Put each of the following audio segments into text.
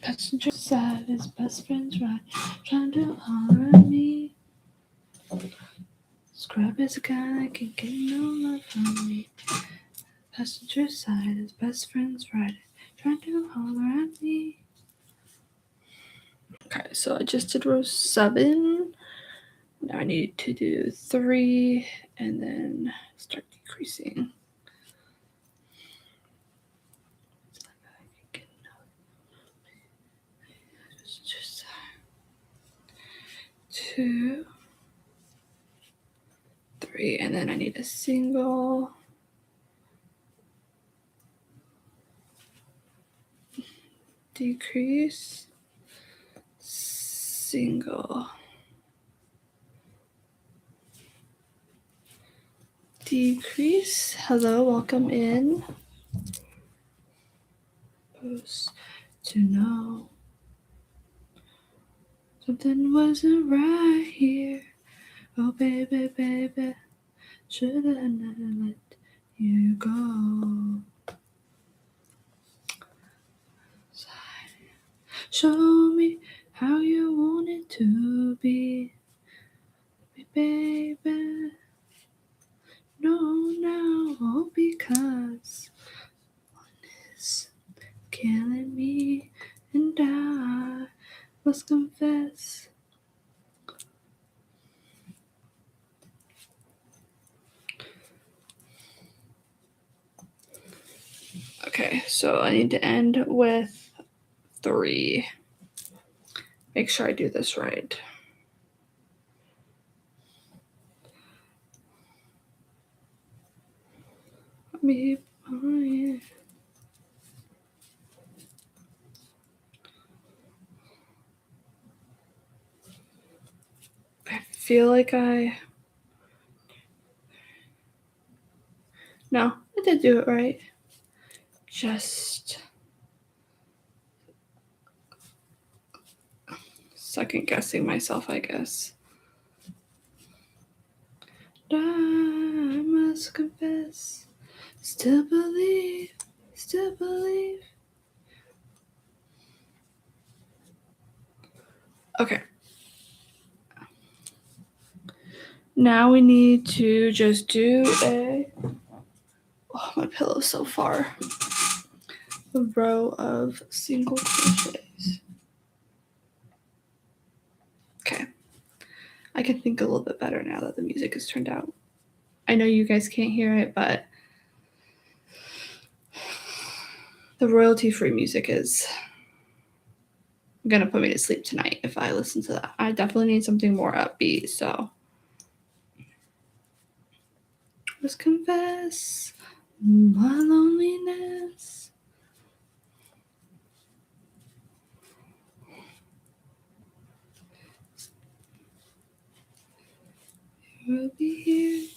Passenger side, his best friend's right, trying to holler at me. Scrub is a guy that can get no love from me. Passenger side, his best friend's right, trying to holler at me. Okay, so I just did row 7. Now I need to do 3 and then start decreasing. Just 2, 3, and then I need a single. Decrease, single, decrease. Hello, welcome in. Supposed to know something wasn't right here. Oh baby, baby, should I never let you go? Show me how you want it to be, baby. No, now, oh, because one is killing me, and I must confess. Okay, so I need to end with 3. Make sure I do this right. Me, oh yeah. I feel like No, I did do it right. Just second guessing myself, I guess. I must confess, still believe. Okay. Now we need to just do my pillow's so far. A row of single crochets. Okay. I can think a little bit better now that the music is turned out. I know you guys can't hear it, but the royalty-free music is gonna put me to sleep tonight if I listen to that. I definitely need something more upbeat, so let's confess my loneliness. We'll be here.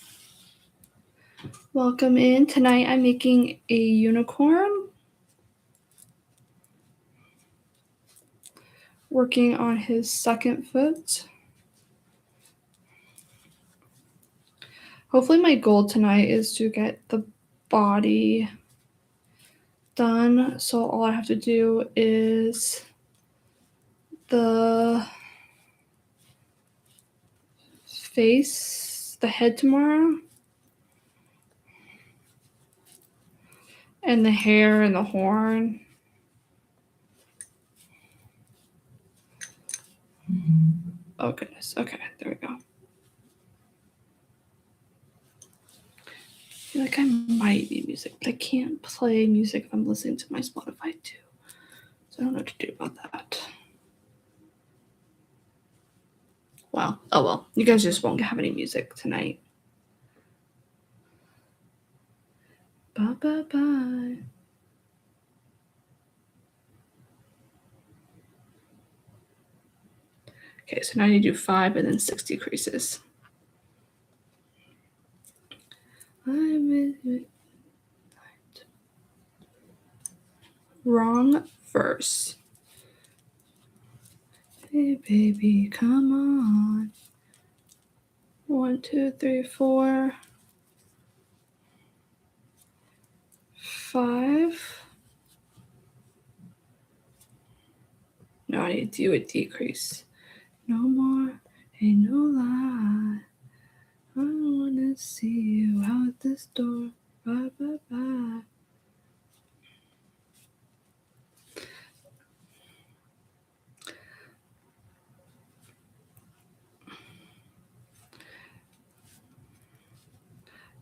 Welcome in. Tonight I'm making a unicorn. Working on his second foot. Hopefully my goal tonight is to get the body done. So all I have to do is the face, the head tomorrow. And the hair and the horn. Oh goodness. Okay, there we go. I feel like I might need music, but I can't play music if I'm listening to my Spotify too. So I don't know what to do about that. Well, oh well. You guys just won't have any music tonight. Bye. Okay, so now I need to do 5 and then 6 decreases. Wrong verse. Hey baby, come on. 1, 2, 3, 4, 5. No, I need to do a decrease. No more, ain't no lie. I wanna see you out this door. Bye, bye, bye.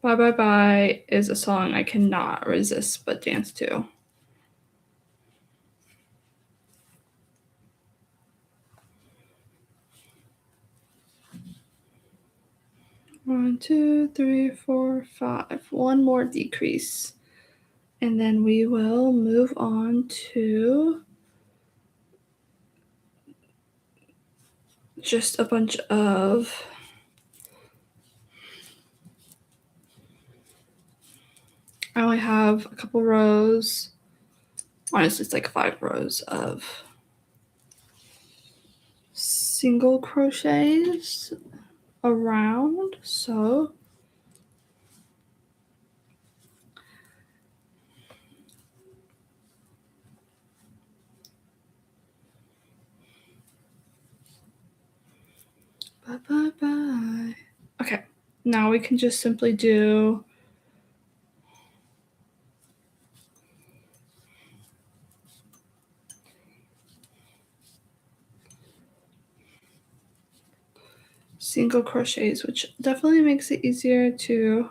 Bye, bye, bye is a song I cannot resist but dance to. One, two, three, four, five. One more decrease. And then we will move on to just a bunch of I only have a couple rows. Honestly, it's like 5 rows of single crochets around. So bye, bye, bye. Okay, now we can just simply do single crochets, which definitely makes it easier to,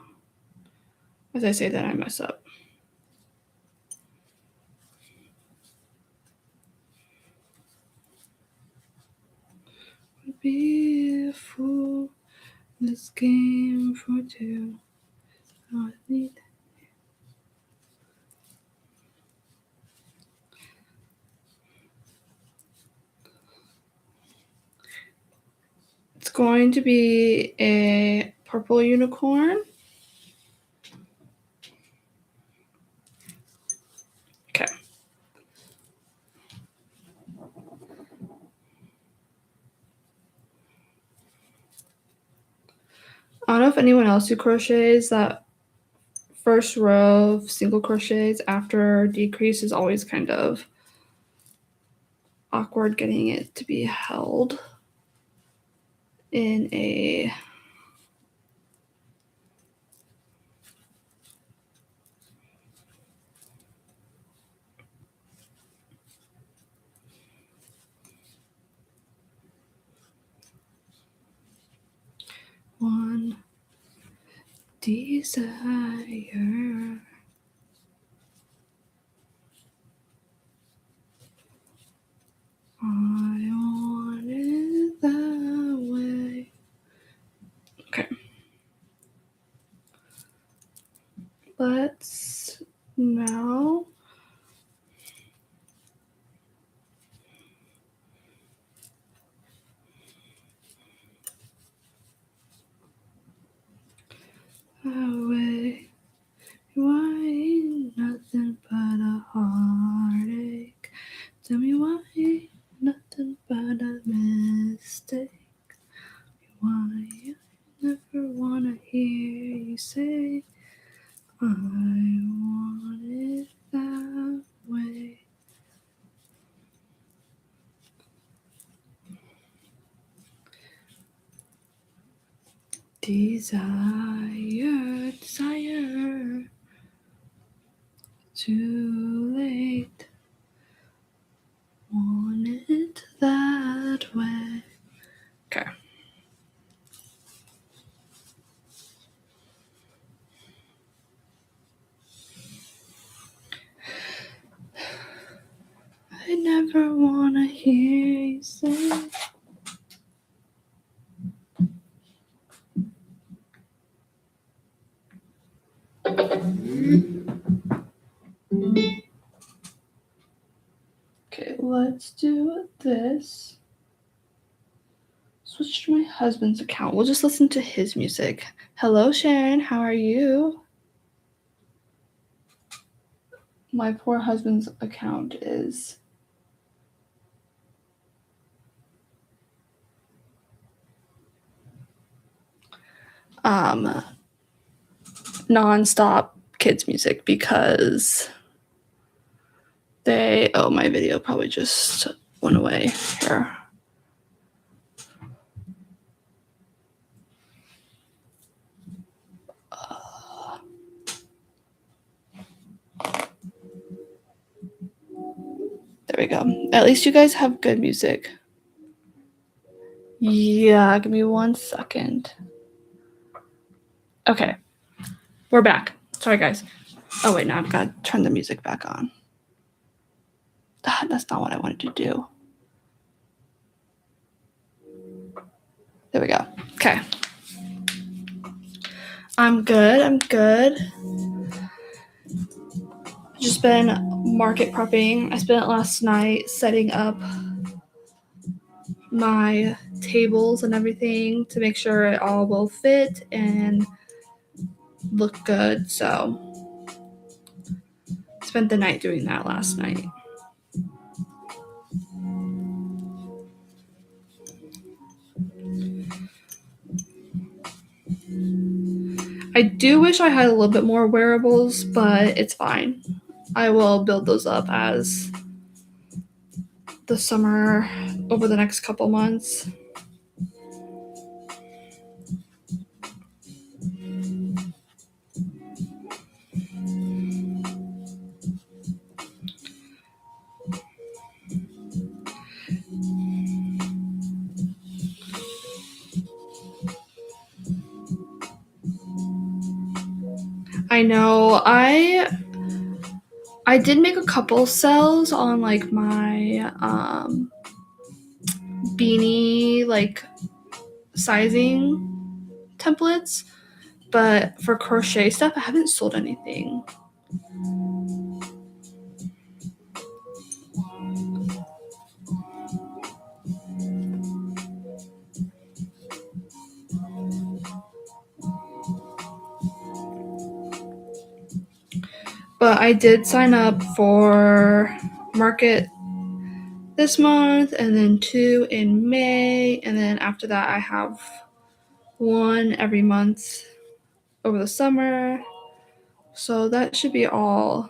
as I say that, I mess up. Would be a fool in this game for two. I need. It's going to be a purple unicorn. Okay. I don't know if anyone else who crochets that first row of single crochets after decrease is always kind of awkward getting it to be held in a one desire. I want it that way. Okay. Let's now away. Why ain't nothing but a heartache? Tell me why ain't nothing but a mistake? Why I never wanna hear you say I want it that way. Desire, desire. Too late. Want it that way. Okay. I never wanna hear you say. Okay, let's do this. Switch to my husband's account. We'll just listen to his music. Hello, Sharon. How are you? My poor husband's account is non-stop kids music because my video probably just one away here. There we go. At least you guys have good music. Yeah, give me 1 second. Okay, we're back. Sorry, guys. Oh, wait, now I've got to turn the music back on. That's not what I wanted to do. There we go. Okay. I'm good. Just been market prepping. I spent last night setting up my tables and everything to make sure it all will fit and look good. So spent the night doing that last night. I do wish I had a little bit more wearables, but it's fine. I will build those up as the summer over the next couple months. I know. I did make a couple cells on like my beanie like sizing templates, but for crochet stuff I haven't sold anything. But I did sign up for market this month and then 2 in May, and then after that I have 1 every month over the summer. So that should be all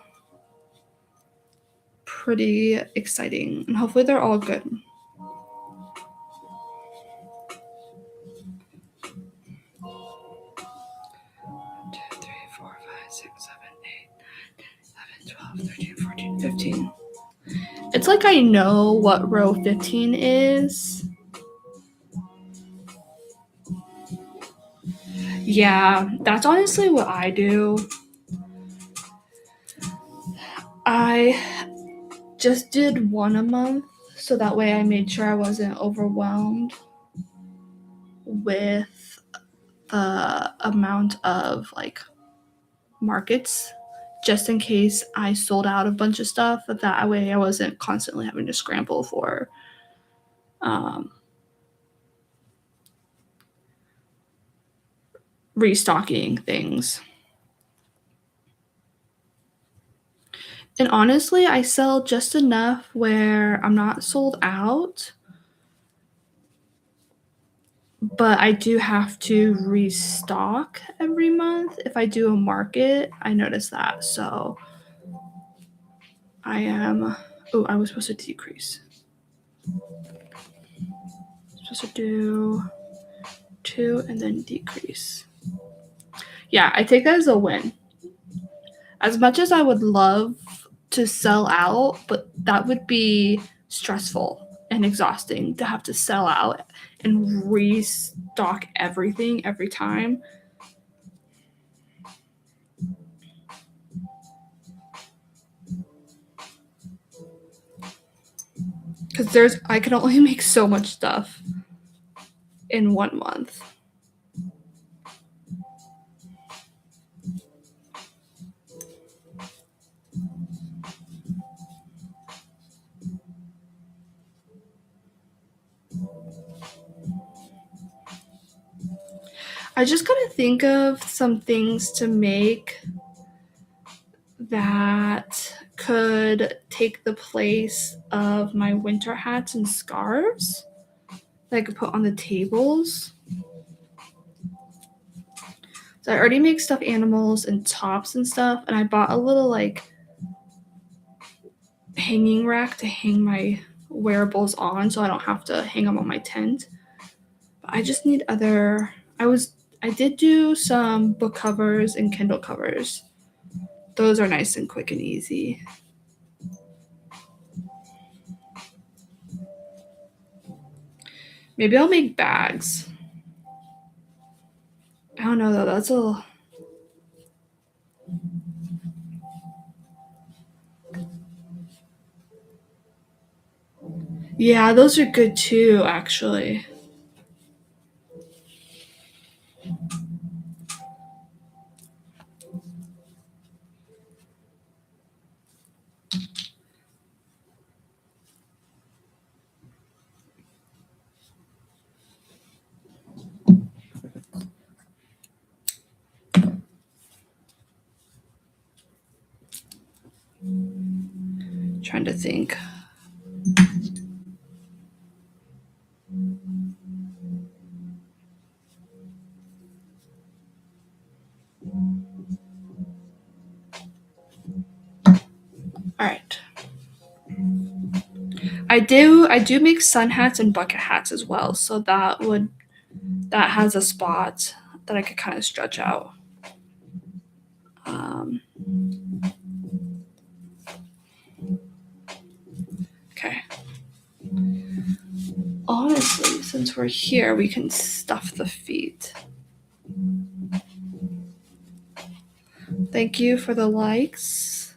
pretty exciting, and hopefully they're all good. Two, 3, 4, 5, 6, 7, 8, 9, 10, 11, 12, 13, 14, 15. It's like I know what row 15 is. Yeah, that's honestly what I do. I just did 1 a month, so that way I made sure I wasn't overwhelmed with the amount of like markets, just in case I sold out a bunch of stuff. That way I wasn't constantly having to scramble for restocking things. And honestly, I sell just enough where I'm not sold out, but I do have to restock every month. If I do a market, I notice that. So I was supposed to decrease. Supposed to do 2 and then decrease. Yeah, I take that as a win. As much as I would love to sell out, but that would be stressful and exhausting to have to sell out and restock everything every time. Because I can only make so much stuff in 1 month. I just gotta think of some things to make that could take the place of my winter hats and scarves that I could put on the tables. So I already make stuffed animals and tops and stuff, and I bought a little like hanging rack to hang my wearables on so I don't have to hang them on my tent. But I just need other. I did do some book covers and Kindle covers. Those are nice and quick and easy. Maybe I'll make bags. I don't know though, that's a. Yeah, those are good too, actually. Trying to think. All right. I do make sun hats and bucket hats as well, so that has a spot that I could kind of stretch out. Okay. Honestly, since we're here, we can stuff the feet. Thank you for the likes.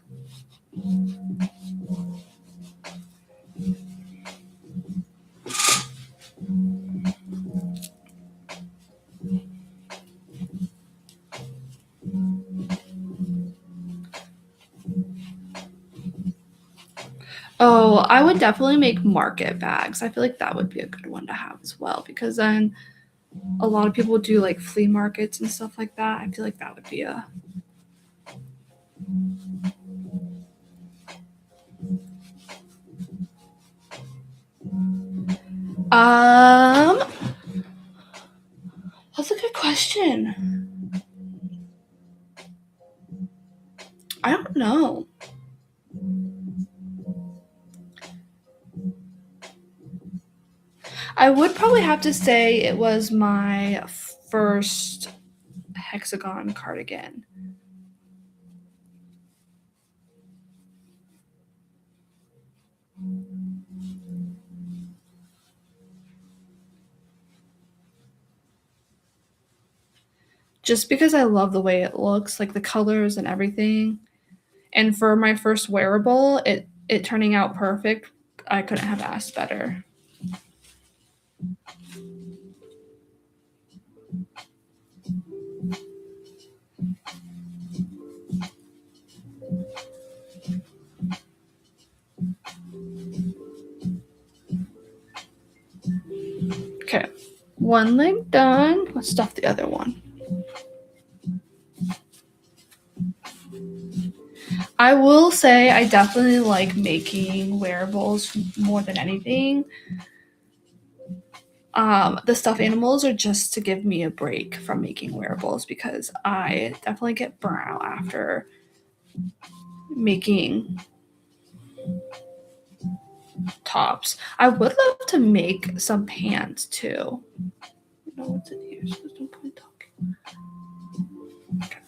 Oh, I would definitely make market bags. I feel like that would be a good one to have as well, because then a lot of people do like flea markets and stuff like that. I feel like that would be a. That's a good question. I don't know. I would probably have to say it was my first hexagon cardigan. Just because I love the way it looks, like the colors and everything. And for my first wearable, it turning out perfect. I couldn't have asked better. Okay, one leg done. Let's stuff the other one. I will say I definitely like making wearables more than anything. The stuffed animals are just to give me a break from making wearables because I definitely get burnt out after making tops. I would love to make some pants too. I don't know what's in here, so there's no point talking. Okay.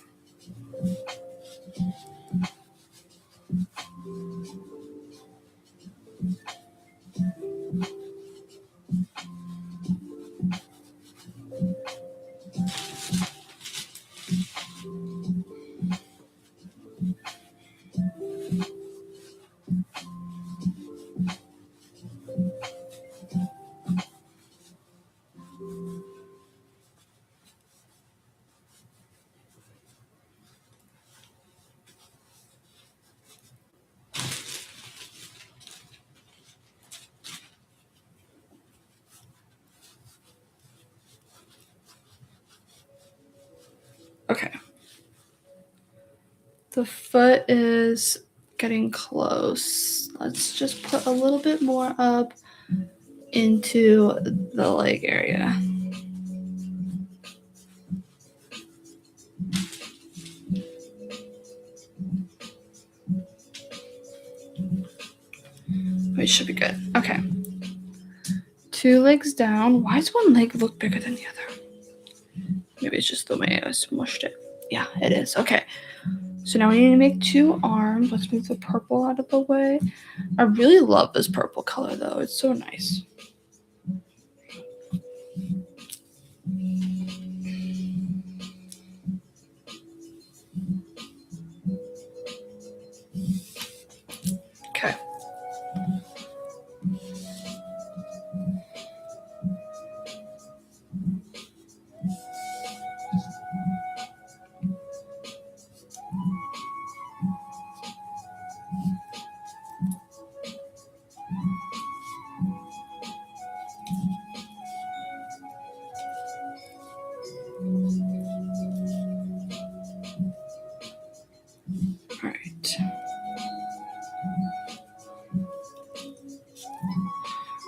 Okay. The foot is getting close. Let's just put a little bit more up into the leg area. should be good. Okay. 2 legs down. Why does one leg look bigger than the other? Maybe it's just the way I smushed it. Yeah, it is. Okay. So now we need to make 2 arms. Let's move the purple out of the way. I really love this purple color, though. It's so nice. Okay. All right.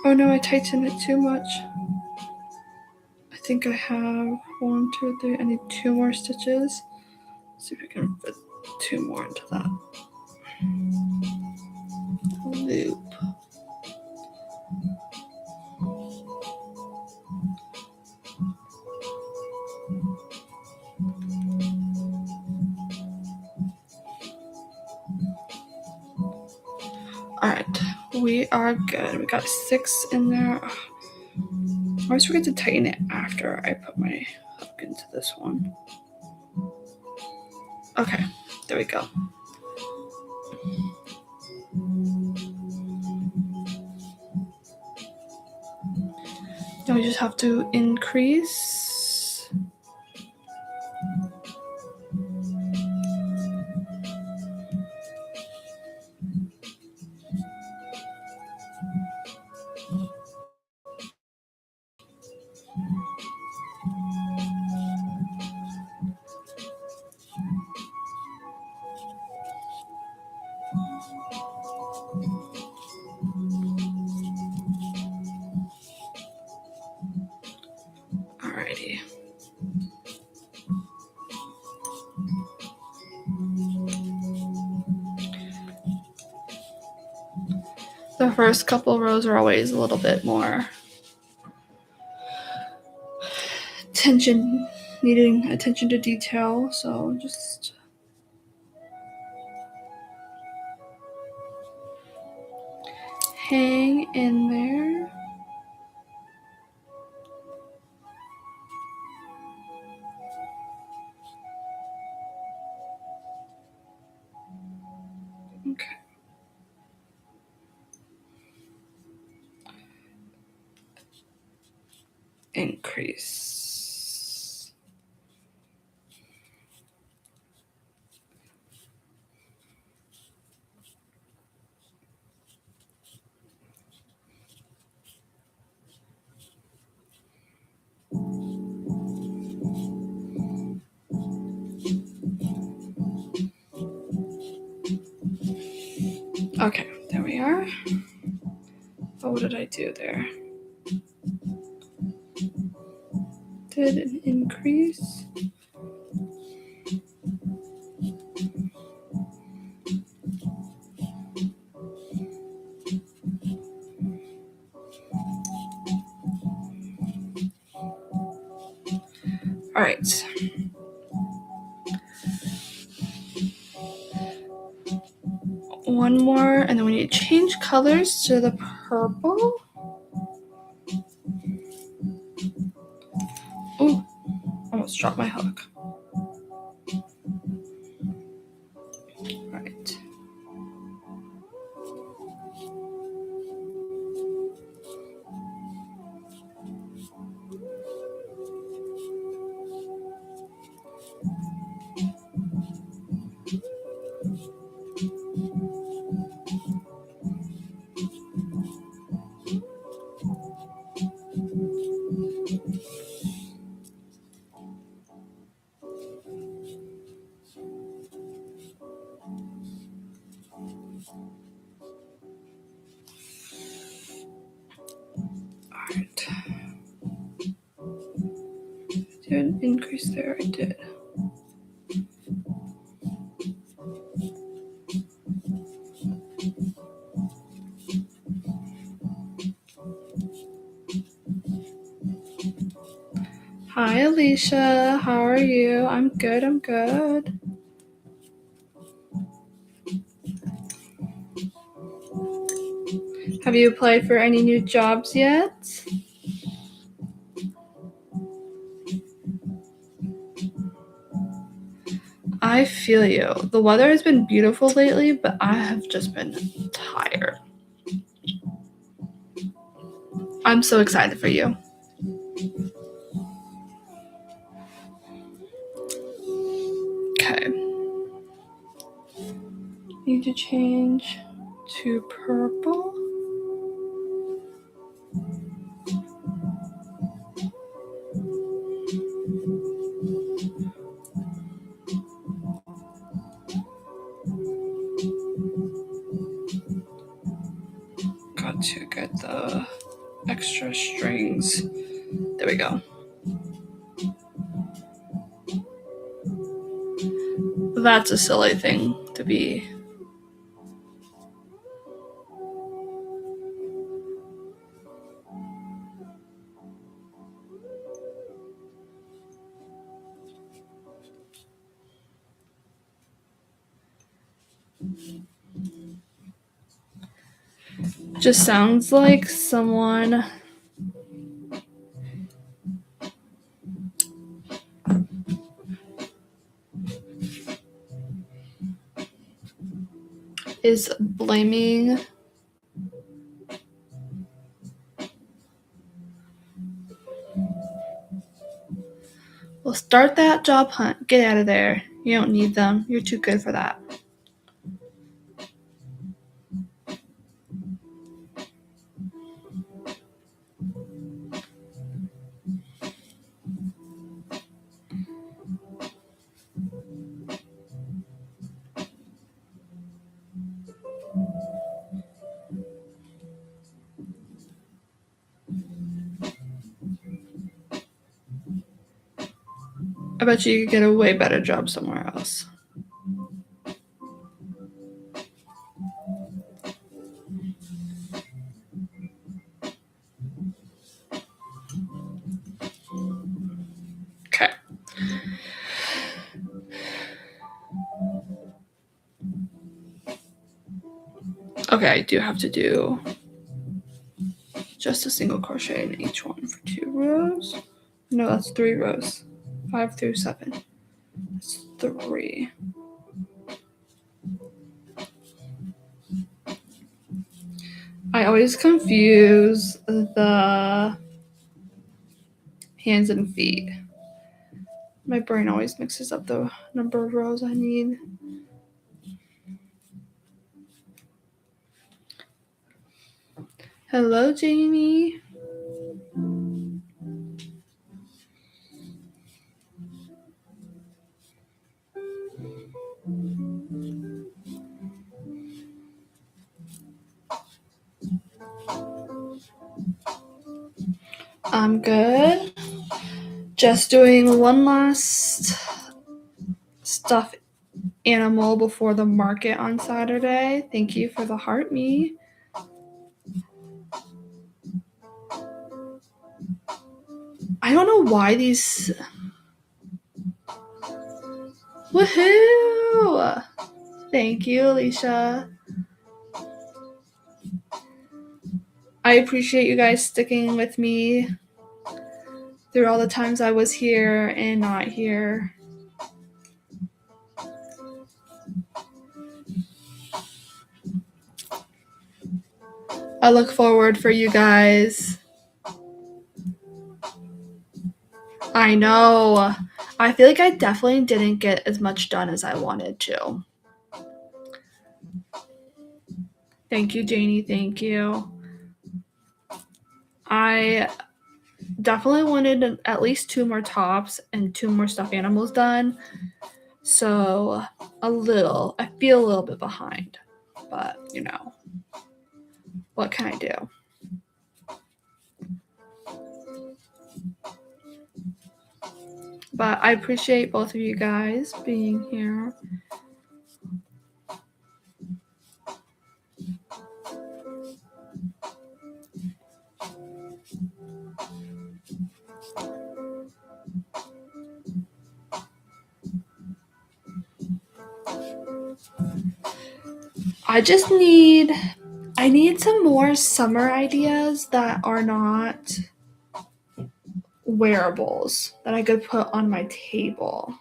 Oh no, I tightened it too much. I think I have 1, 2, 3. I need 2 more stitches. Let's see if I can fit 2 more into that loop. Alright, we are good. We got 6 in there. I always forget to tighten it after I put my hook into this one. Okay, there we go. Now we just have to increase. Alrighty. The first couple rows are always a little bit more needing attention to detail, so just hang in there. Okay. Increase. Okay, there we are. Oh, what did I do there? Did an increase. All right. One more, and then we need to change colors to the purple. Oh, almost dropped my hook. All right. Alright. Did an increase there? I did. Hi, Alicia. How are you? I'm good. I'm good. Have you applied for any new jobs yet? I feel you. The weather has been beautiful lately, but I have just been tired. I'm so excited for you. Okay. Need to change to purple. Got to get the extra strings. There we go. That's a silly thing to be. Just sounds like someone is blaming. Well, start that job hunt. Get out of there. You don't need them. You're too good for that. I bet you could get a way better job somewhere else. Okay. Okay, I do have to do just a single crochet in each one for 2 rows. No, that's 3 rows. 5 through 7. That's 3. I always confuse the hands and feet. My brain always mixes up the number of rows I need. Hello, Jamie. I'm good. Just doing one last stuffed animal before the market on Saturday. Thank you for the heart, me. I don't know why these. Woohoo! Thank you, Alicia. I appreciate you guys sticking with me through all the times I was here and not here. I look forward for you guys. I know. I feel like I definitely didn't get as much done as I wanted to. Thank you, Janie. Thank you. I definitely wanted at least 2 more tops and 2 more stuffed animals done. So I feel a little bit behind. But, what can I do? But I appreciate both of you guys being here. I need some more summer ideas that are not wearables that I could put on my table.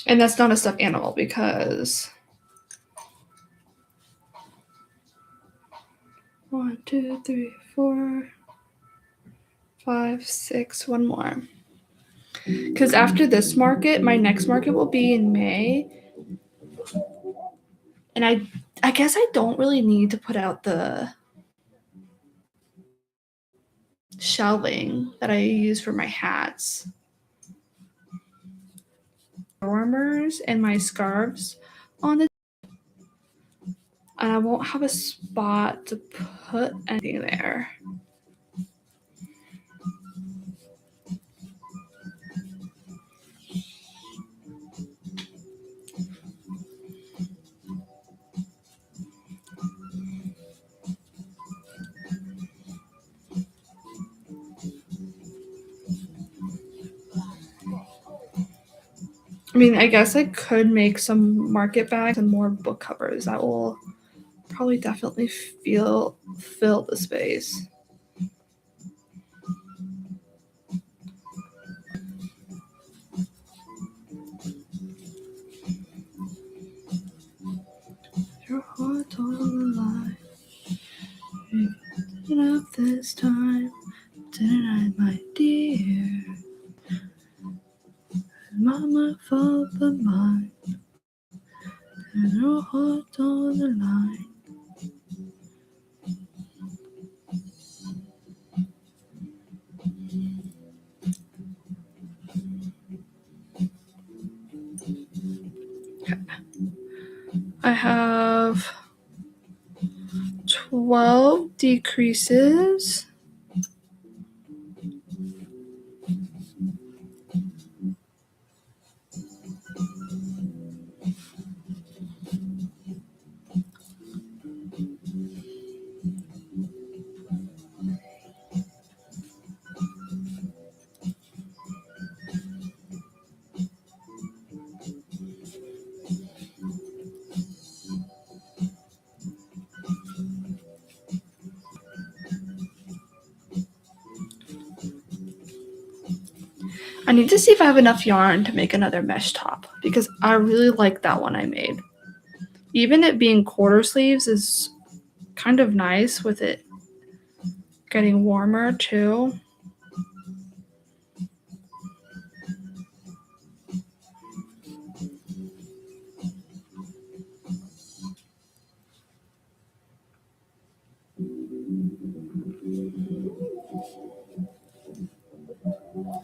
And that's not a stuffed animal because 1, 2, 3, 4, 5, 6, one more. Because after this market, my next market will be in May. And I guess I don't really need to put out the shelving that I use for my hats. Warmers and my scarves on the, and I won't have a spot to put anything there. I mean, I guess I could make some market bags and more book covers. That will probably definitely fill the space. Your heart on the line. Enough this time, didn't I, my dear? Mama fault but mine, and your heart on the line. I have 12 decreases. I need to see if I have enough yarn to make another mesh top because I really like that one I made. Even it being quarter sleeves is kind of nice with it getting warmer too.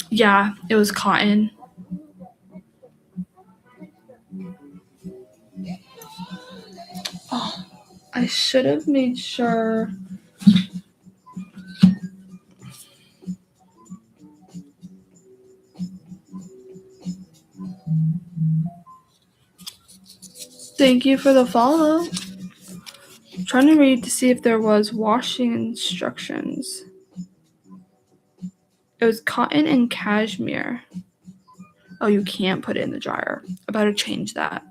Yeah, it was cotton. Oh, I should have made sure. Thank you for the follow. I'm trying to read to see if there was washing instructions. It was cotton and cashmere. Oh, you can't put it in the dryer. I better change that.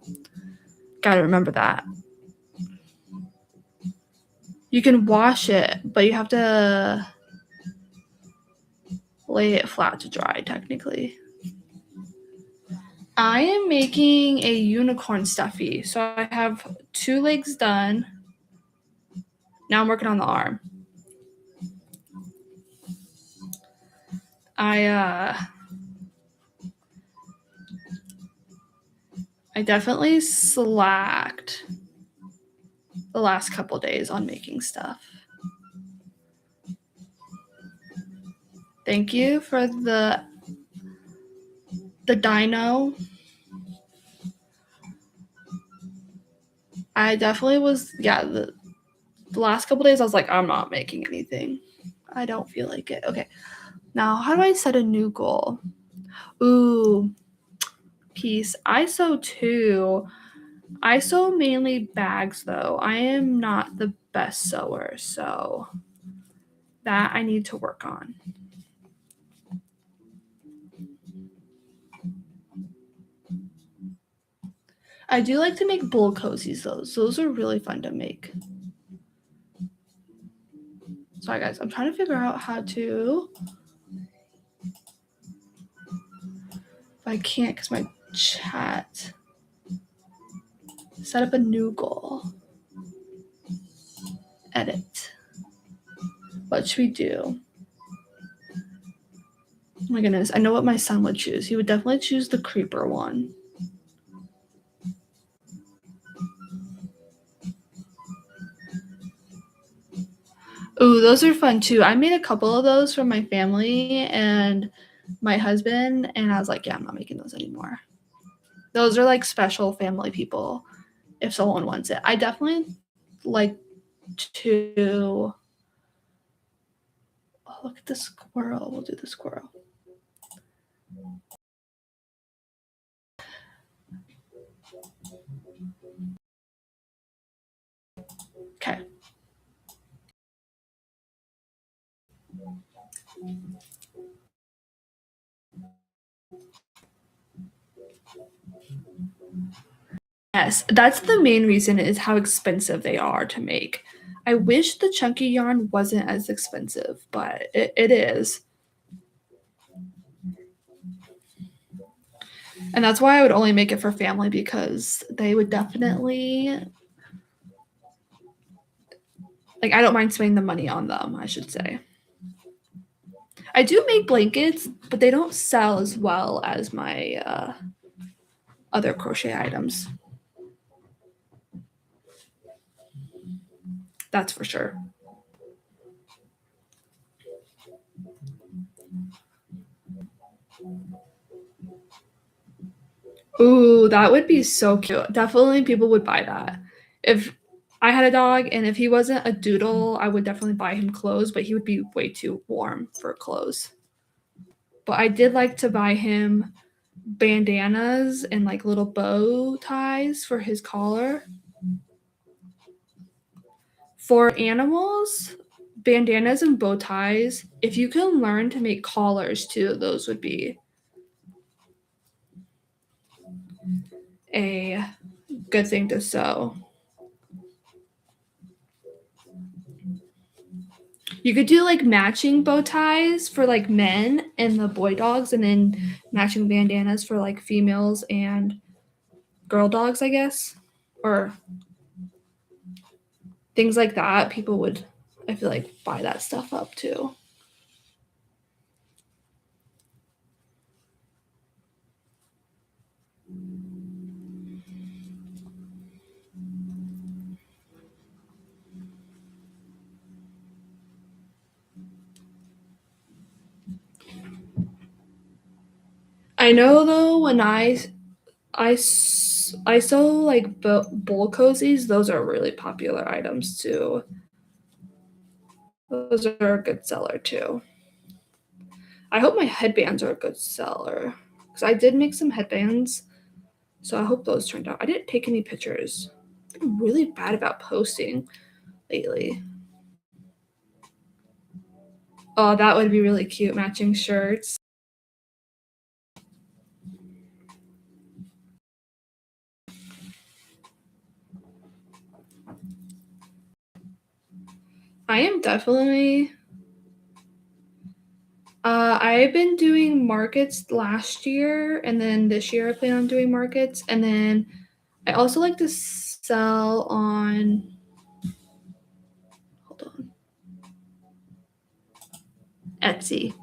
Gotta remember that. You can wash it, but you have to lay it flat to dry, technically. I am making a unicorn stuffy. So I have 2 legs done. Now I'm working on the arm. I definitely slacked the last couple days on making stuff. Thank you for the dino. I definitely was, the last couple days I was like, I'm not making anything. I don't feel like it. Okay. Now, how do I set a new goal? Ooh, piece. I sew too. I sew mainly bags though. I am not the best sewer, so that I need to work on. I do like to make bowl cozies though. Those are really fun to make. Sorry guys, I'm trying to figure out how to. But I can't because my chat. Set up a new goal. Edit. What should we do? Oh my goodness, I know what my son would choose. He would definitely choose the creeper one. Ooh, those are fun too. I made a couple of those for my family and my husband, and I was like, yeah, I'm not making those anymore. Those are like special family people if someone wants it. I definitely like to. Oh, look at the squirrel. We'll do the squirrel. Okay. Yes, that's the main reason is how expensive they are to make. I wish the chunky yarn wasn't as expensive, but it is. And that's why I would only make it for family because they would definitely like I don't mind spending the money on them, I should say. I do make blankets, but they don't sell as well as my other crochet items. That's for sure. Ooh, that would be so cute. Definitely people would buy that. If I had a dog and if he wasn't a doodle, I would definitely buy him clothes, but he would be way too warm for clothes. But I did like to buy him bandanas and like little bow ties for his collar. For animals, bandanas and bow ties, if you can learn to make collars too, those would be a good thing to sew. You could do like matching bow ties for like men and the boy dogs, and then matching bandanas for like females and girl dogs, I guess, or things like that. People would, I feel like, buy that stuff up too. I know though when I sew like bowl cozies. Those are really popular items too. Those are a good seller too. I hope my headbands are a good seller because I did make some headbands, so I hope those turned out. I didn't take any pictures. I've been really bad about posting lately. Oh, that would be really cute, matching shirts. I am definitely. I've been doing markets last year, and then this year I plan on doing markets, and then I also like to sell on. Hold on. Etsy.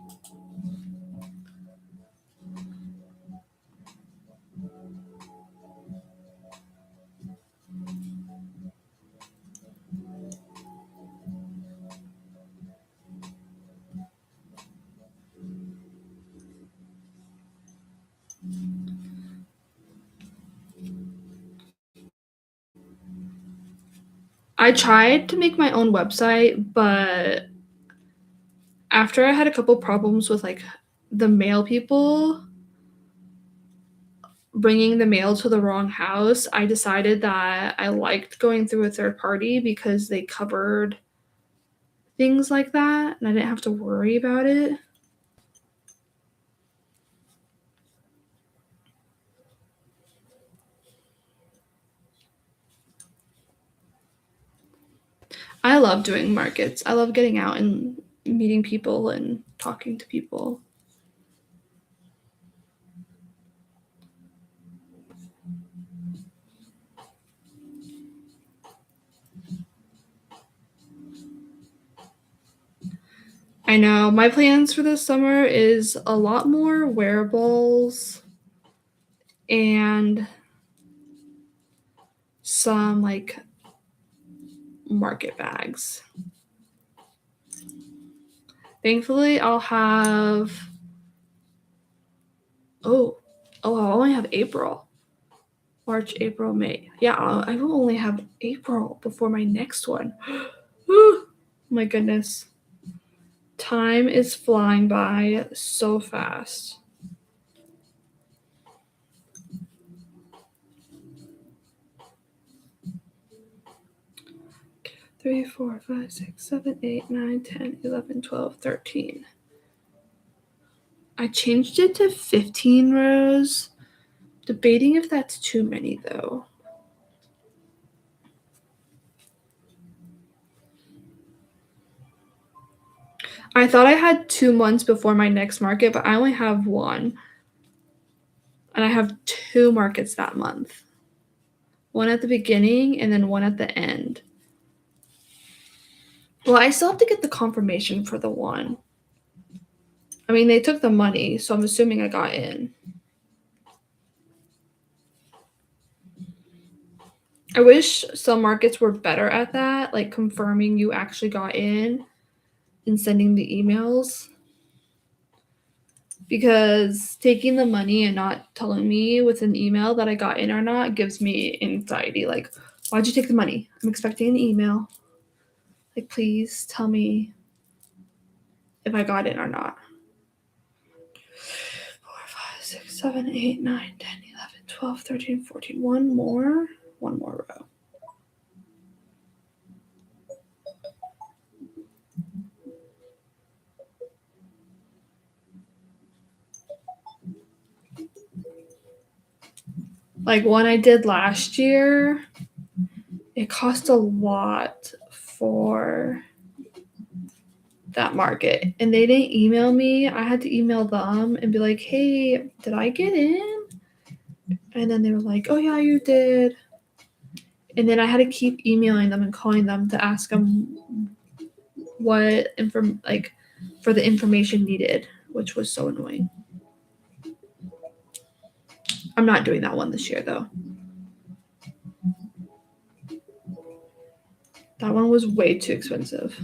I tried to make my own website, but after I had a couple problems with like the mail people bringing the mail to the wrong house, I decided that I liked going through a third party because they covered things like that, and I didn't have to worry about it. I love doing markets. I love getting out and meeting people and talking to people. I know my plans for this summer is a lot more wearables and some like market bags. Thankfully, I'll have. Oh, I'll only have April. March, April, May. Yeah, I will only have April before my next one. Whew, my goodness. Time is flying by so fast. Three, 4, 5, 6, 7, 8, 9, 10, 11, 12, 13. I changed it to 15 rows. Debating if that's too many though. I thought I had 2 months before my next market, but I only have one. And I have 2 markets that month. One at the beginning and then one at the end. Well, I still have to get the confirmation for the one. I mean, they took the money, so I'm assuming I got in. I wish some markets were better at that, like confirming you actually got in and sending the emails. Because taking the money and not telling me with an email that I got in or not gives me anxiety. Like, why'd you take the money? I'm expecting an email. Like, please tell me if I got in or not. 4, 5, 6, 7, 8, 9, 10, 11, 12, 13, 14. One more row. Like one I did last year, it cost a lot for that market. And they didn't email me. I had to email them and be like, hey, did I get in? And then they were like, oh, yeah, you did. And then I had to keep emailing them and calling them to ask them what for the information needed, which was so annoying. I'm not doing that one this year, though. That one was way too expensive.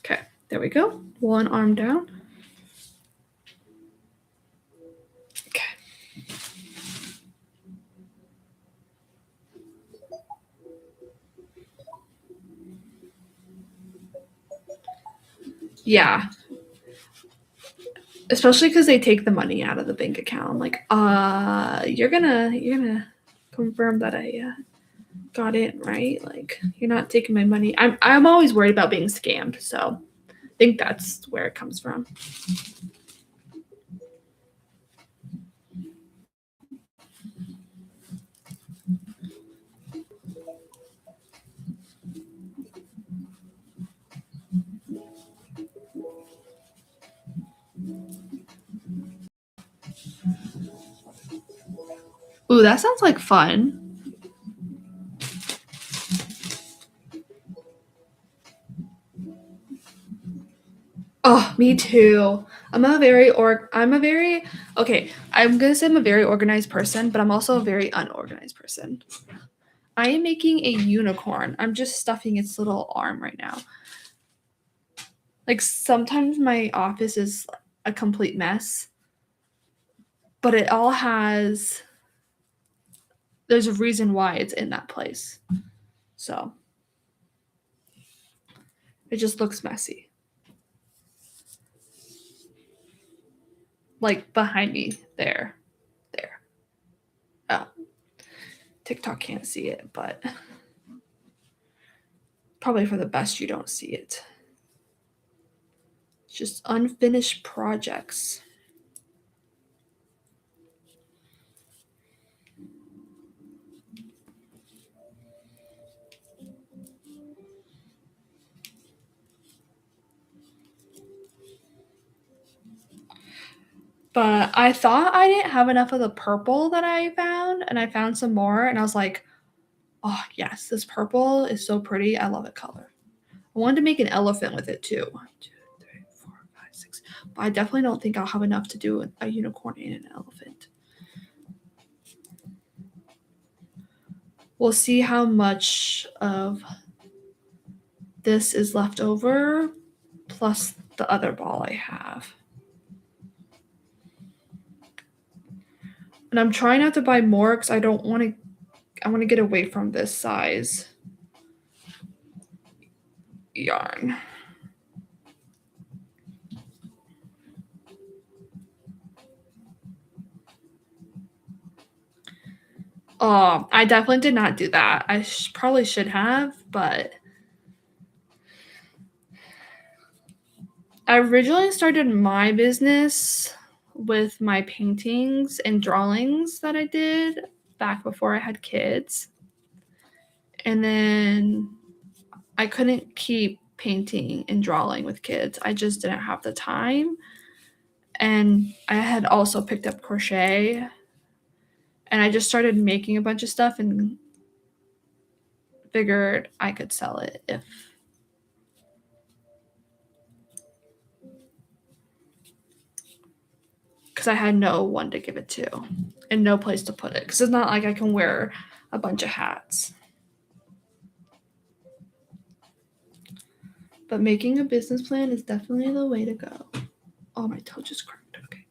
Okay, there we go. One arm down. Okay. Yeah. Especially because they take the money out of the bank account. I'm like, you're gonna confirm that I got in, right? Like, you're not taking my money. I'm always worried about being scammed, so I think that's where it comes from. Ooh, that sounds like fun. Oh, me too. I'm gonna say I'm a very organized person, but I'm also a very unorganized person. I am making a unicorn. I'm just stuffing its little arm right now. Like sometimes my office is a complete mess, but there's a reason why it's in that place. So it just looks messy. Like behind me there. TikTok can't see it, but probably for the best you don't see it. It's just unfinished projects. But I thought I didn't have enough of the purple that I found, and I found some more, and I was like, oh, yes, this purple is so pretty. I love the color. I wanted to make an elephant with it too. 1, 2, 3, 4, 5, 6. But I definitely don't think I'll have enough to do a unicorn and an elephant. We'll see how much of this is left over, plus the other ball I have. And I'm trying not to buy more because I don't want to. I want to get away from this size yarn. I definitely did not do that. I probably should have, but I originally started my business with my paintings and drawings that I did back before I had kids. And then I couldn't keep painting and drawing with kids. I just didn't have the time. And I had also picked up crochet. And I just started making a bunch of stuff and figured I could sell it if because I had no one to give it to and no place to put it because it's not like I can wear a bunch of hats. But making a business plan is definitely the way to go. Oh, my toe just cracked. Okay.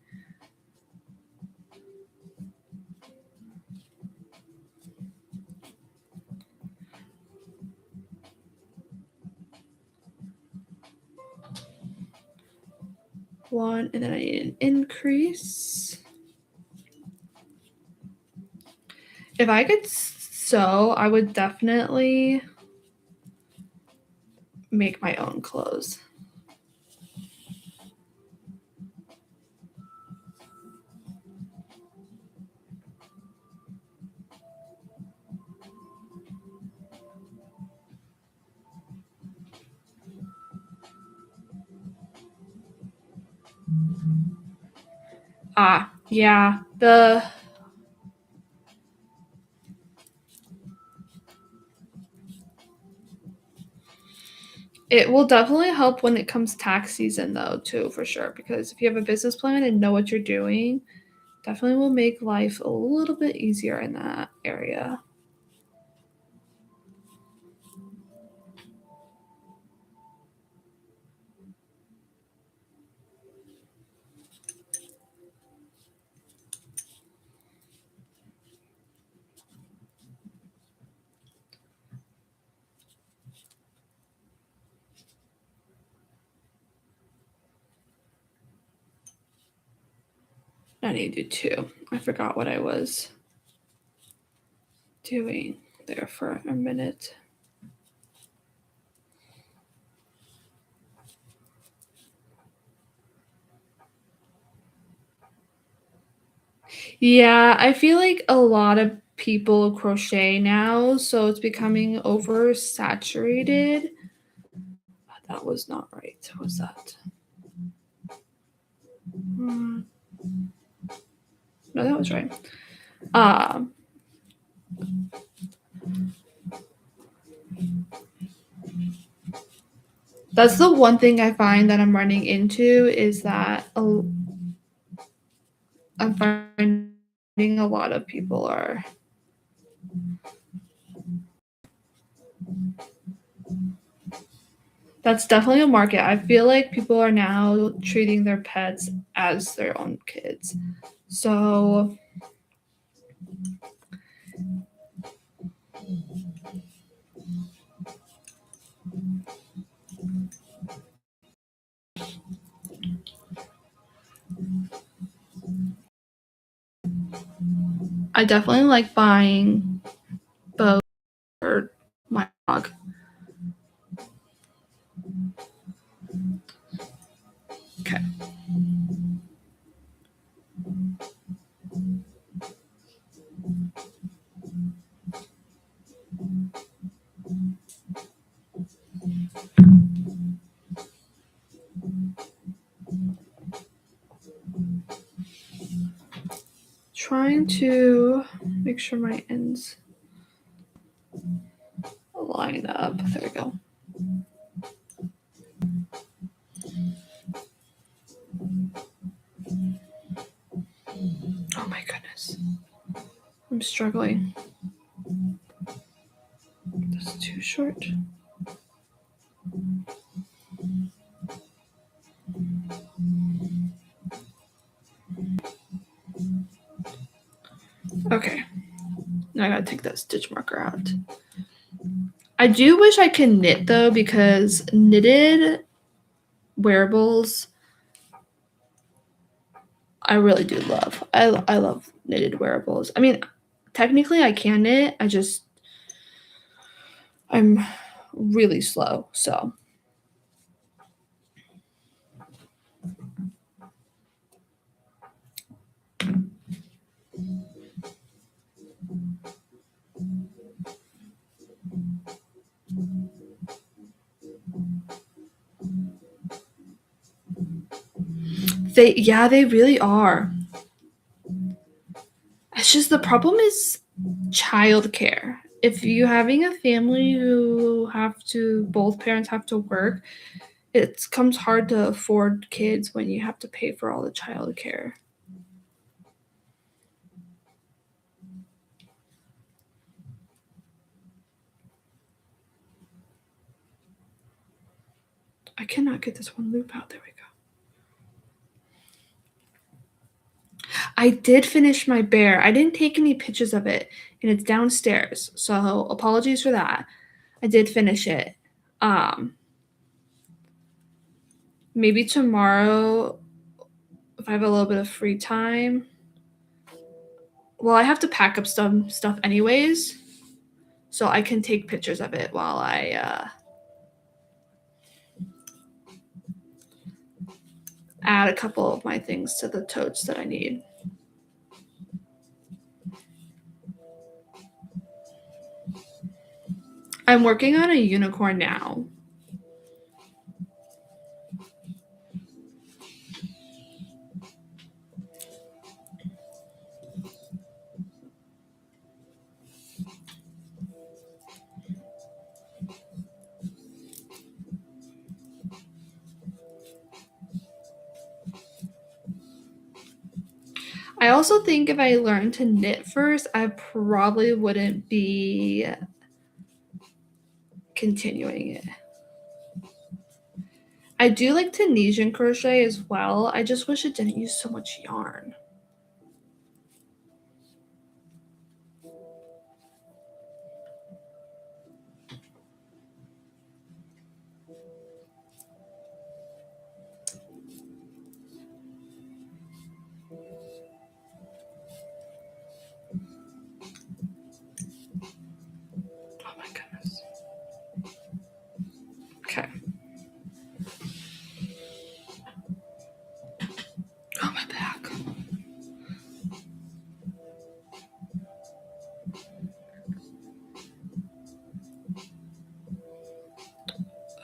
One, and then I need an increase. If I could sew, I would definitely make my own clothes. Yeah, it will definitely help when it comes tax season though too, for sure, because if you have a business plan and know what you're doing, definitely will make life a little bit easier in that area. I need to do 2. I forgot what I was doing there for a minute. Yeah, I feel like a lot of people crochet now, so it's becoming oversaturated. That was not right. What was that? No, that was right. That's the one thing I find that I'm running into is that I'm finding a lot of people are that's definitely a market. I feel like people are now treating their pets as their own kids. So I definitely like buying trying to make sure my ends line up. There we go. Oh my goodness. I'm struggling. That's too short. Okay. Now I gotta take that stitch marker out. I do wish I could knit though, because knitted wearables I really do love. I love knitted wearables. I mean, technically I can knit. I'm really slow, so. They really are. It's just the problem is childcare. If you're having a family who both parents have to work, it comes hard to afford kids when you have to pay for all the childcare. I cannot get this one loop out. There we go. I did finish my bear. I didn't take any pictures of it, and it's downstairs. So apologies for that. I did finish it. Maybe tomorrow, if I have a little bit of free time. Well, I have to pack up some stuff anyways, so I can take pictures of it while I add a couple of my things to the totes that I need. I'm working on a unicorn now. I also think if I learned to knit first, I probably wouldn't be continuing it. I do like Tunisian crochet as well. I just wish it didn't use so much yarn. Oh my goodness. Okay. Oh, my back.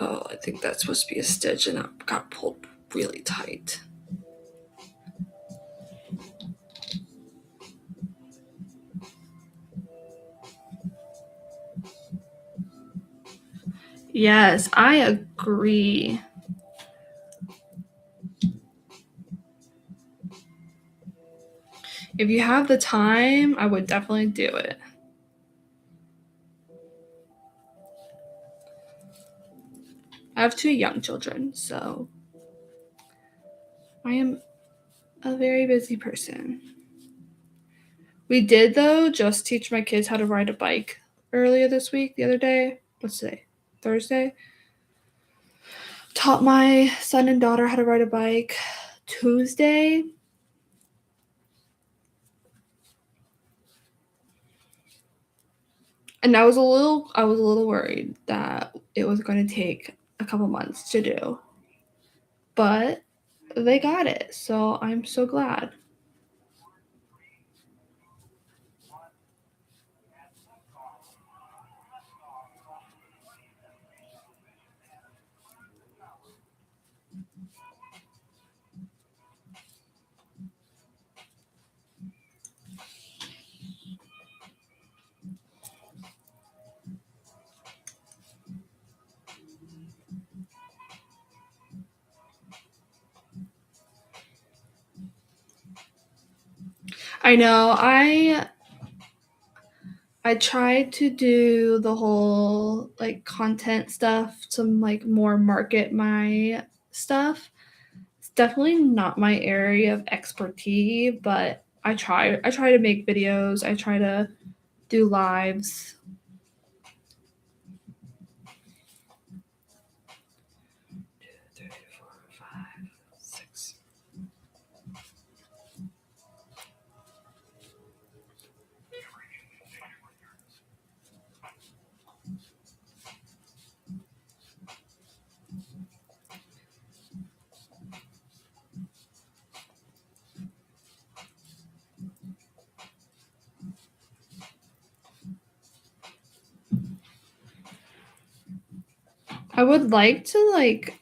Oh, I think that's supposed to be a stitch and it got pulled really tight. Yes, I agree. If you have the time, I would definitely do it. I have 2 young children, so I am a very busy person. We did, though, just teach my kids how to ride a bike earlier this week, the other day. What's today? Thursday? Taught my son and daughter how to ride a bike Tuesday. And I was a little worried that it was going to take a couple months to do. But they got it, so I'm so glad. I know. I tried to do the whole like content stuff to like more market my stuff. It's definitely not my area of expertise, but I try to make videos. I try to do lives. 2, 3, 4, 5, 6. I would like to like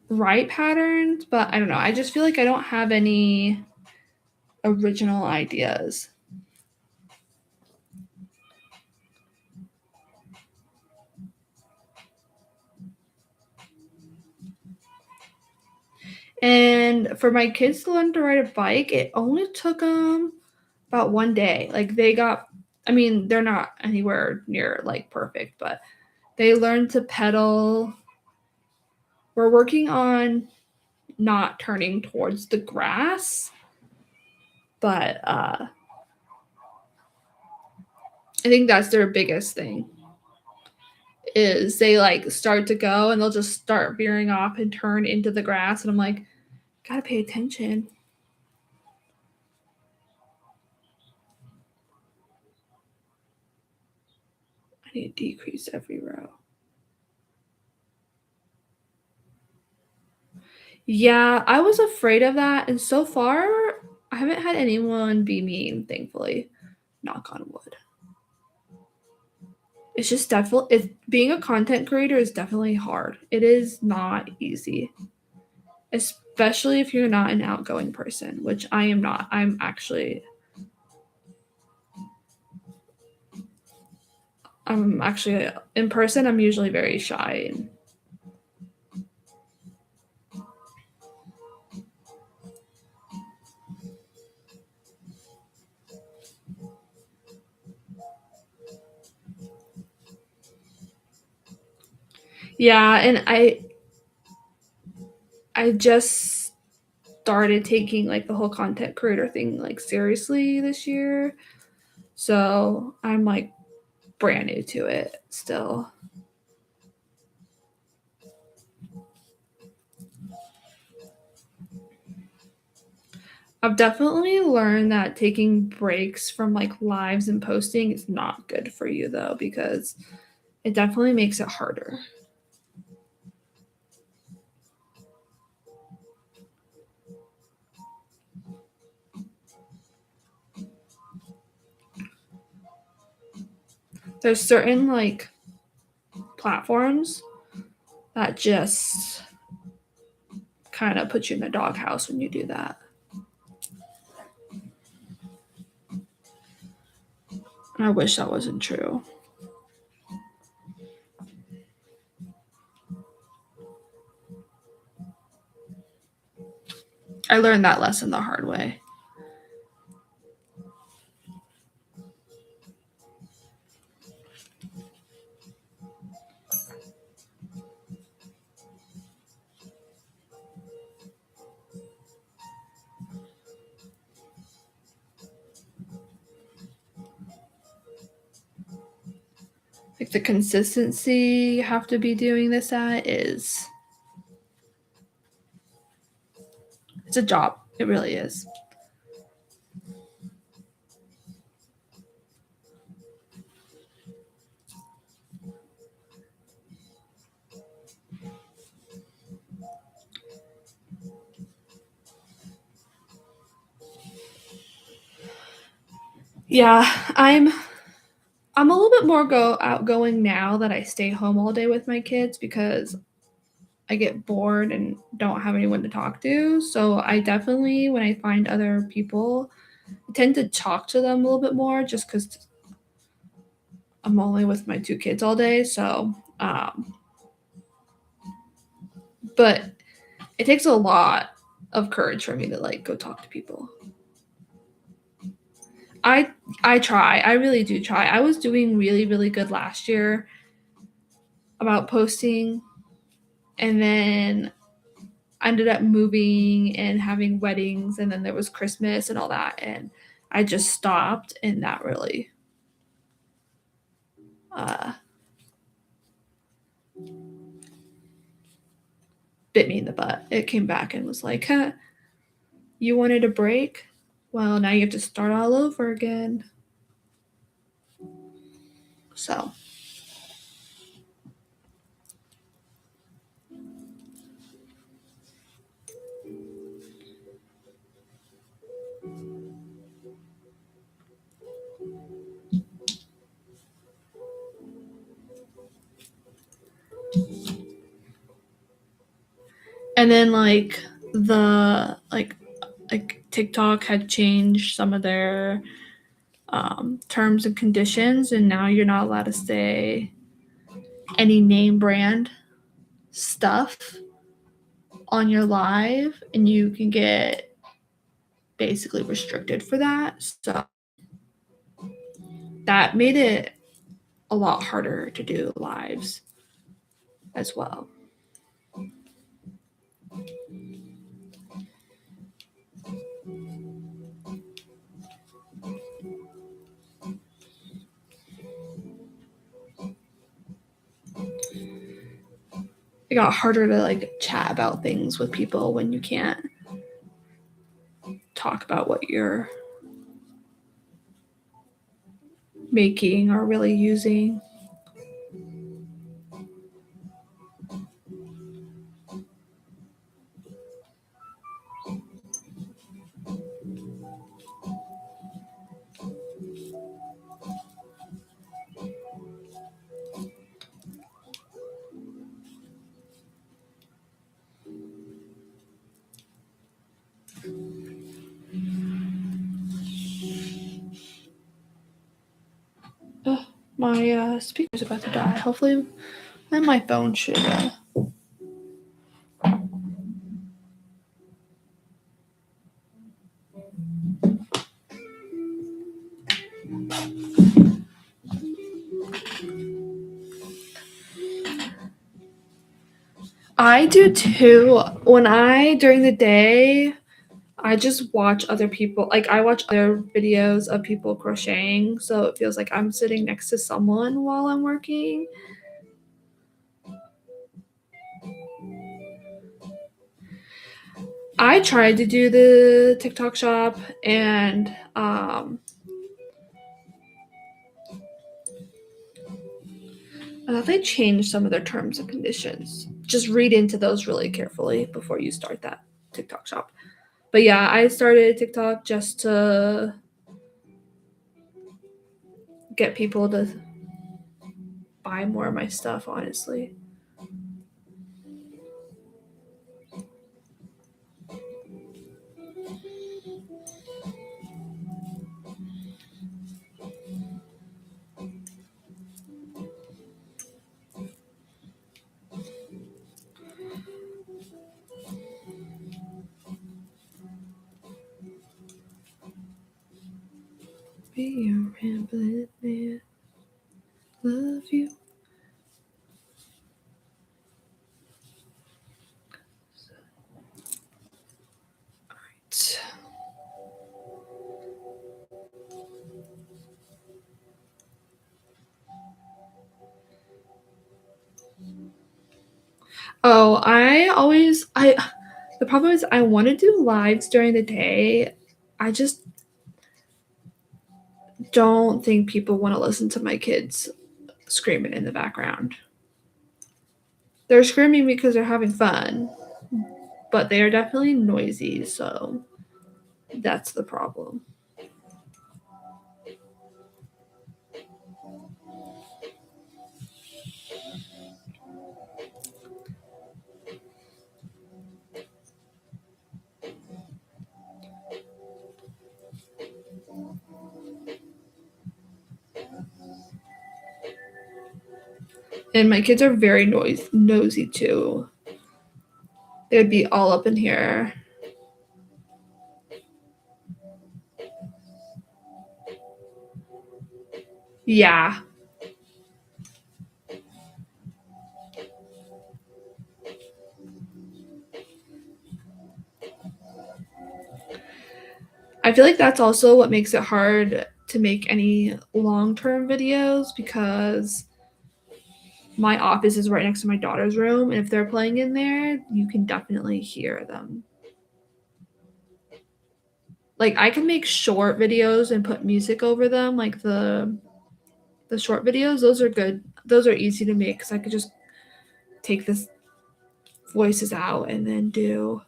write patterns, but I don't know. I just feel like I don't have any original ideas. And for my kids to learn to ride a bike, it only took them about 1 day. Like they got, I mean, they're not anywhere near like perfect, but they learned to pedal. We're working on not turning towards the grass, but I think that's their biggest thing is they like start to go and they'll just start veering off and turn into the grass. And I'm like, gotta pay attention. I need to decrease every row. Yeah, I was afraid of that. And so far, I haven't had anyone be mean, thankfully. Knock on wood. It's just definitely, being a content creator is definitely hard. It is not easy, especially if you're not an outgoing person, which I am not. I'm actually in person. I'm usually very shy and yeah, and I just started taking like the whole content creator thing like seriously this year. So I'm like brand new to it still. I've definitely learned that taking breaks from like lives and posting is not good for you though, because it definitely makes it harder. There's certain like platforms that just kind of put you in a doghouse when you do that. And I wish that wasn't true. I learned that lesson the hard way. Like the consistency you have to be doing this at is it's a job. It really is. Yeah, I'm a little bit more go outgoing now that I stay home all day with my kids because I get bored and don't have anyone to talk to. So I definitely, when I find other people, I tend to talk to them a little bit more just because I'm only with my two kids all day. So, but it takes a lot. of courage for me to like go talk to people. I try. I really do try. I was doing really, really good last year about posting, and then I ended up moving and having weddings, and then there was Christmas and all that, and I just stopped, and that really bit me in the butt. It came back and was like, huh, you wanted a break? Well, now you have to start all over again. So. And then like the like TikTok had changed some of their terms and conditions, and now you're not allowed to say any name brand stuff on your live, and you can get basically restricted for that. So that made it a lot harder to do lives as well. It got harder to like chat about things with people when you can't talk about what you're making or really using. My speaker's about to die. Hopefully, and my phone should. I do too. When during the day, I just watch other people. Like, I watch other videos of people crocheting, so it feels like I'm sitting next to someone while I'm working. I tried to do the TikTok shop, and I thought they changed some of their terms and conditions. Just read into those really carefully before you start that TikTok shop. But yeah, I started TikTok just to get people to buy more of my stuff, honestly. Be a rambling man. Love you. Alright. Oh, the problem is I want to do lives during the day. I just don't think people want to listen to my kids screaming in the background. They're screaming because they're having fun, but they are definitely noisy, so that's the problem. And my kids are very nosy too. They'd be all up in here Yeah. I feel like that's also what makes it hard to make any long-term videos because my office is right next to my daughter's room, and if they're playing in there, you can definitely hear them. Like I can make short videos and put music over them, like the short videos. Those are good. Those are easy to make because I could just take the voices out and then do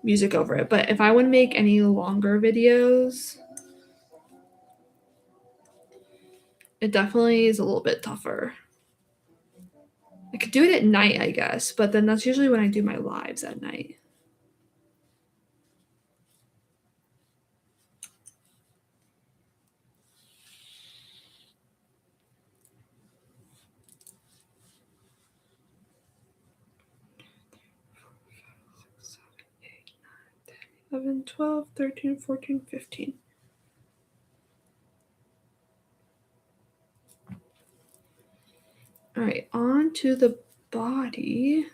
music over it. But if I want to make any longer videos, it definitely is a little bit tougher. I could do it at night, I guess, but then that's usually when I do my lives at night. Seven, 8, 9, 10, 11, 12, 13, 14, 15. All right, on to the body.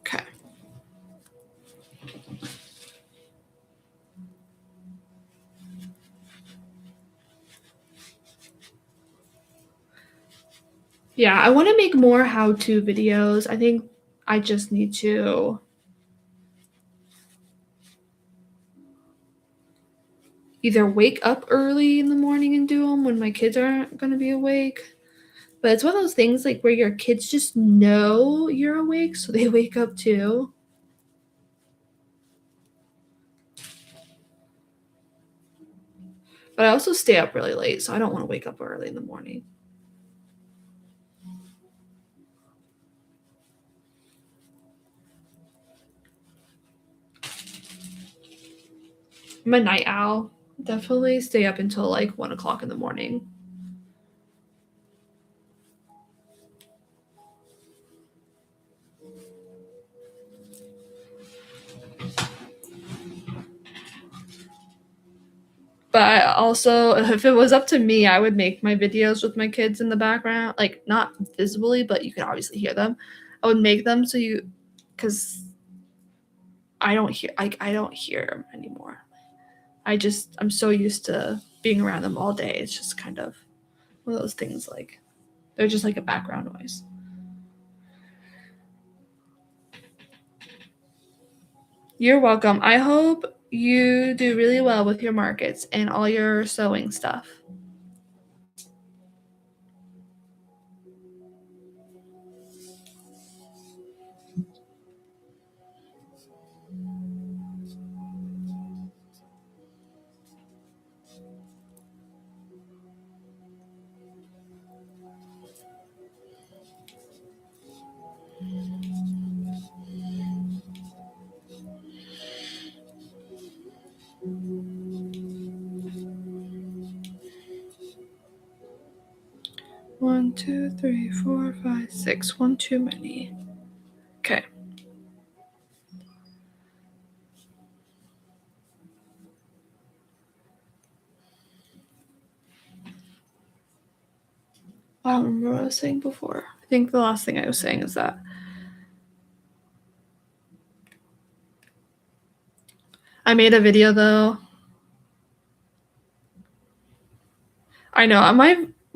Okay. Yeah, I want to make more how-to videos. I think I just need to either wake up early in the morning and do them when my kids aren't going to be awake. But it's one of those things like where your kids just know you're awake, so they wake up too. But I also stay up really late, so I don't want to wake up early in the morning. I'm a night owl. Definitely stay up until like 1 o'clock in the morning. But I also, if it was up to me, I would make my videos with my kids in the background, like not visibly, but you can obviously hear them. I would make them so you, because I don't hear, I don't hear them anymore. I'm so used to being around them all day. It's just kind of one of those things like they're just like a background noise. You're welcome. I hope you do really well with your markets and all your sewing stuff. One, two, three, four, five, six. One too many. Okay. I don't remember what I was saying before. I think the last thing I was saying is that I made a video though. I know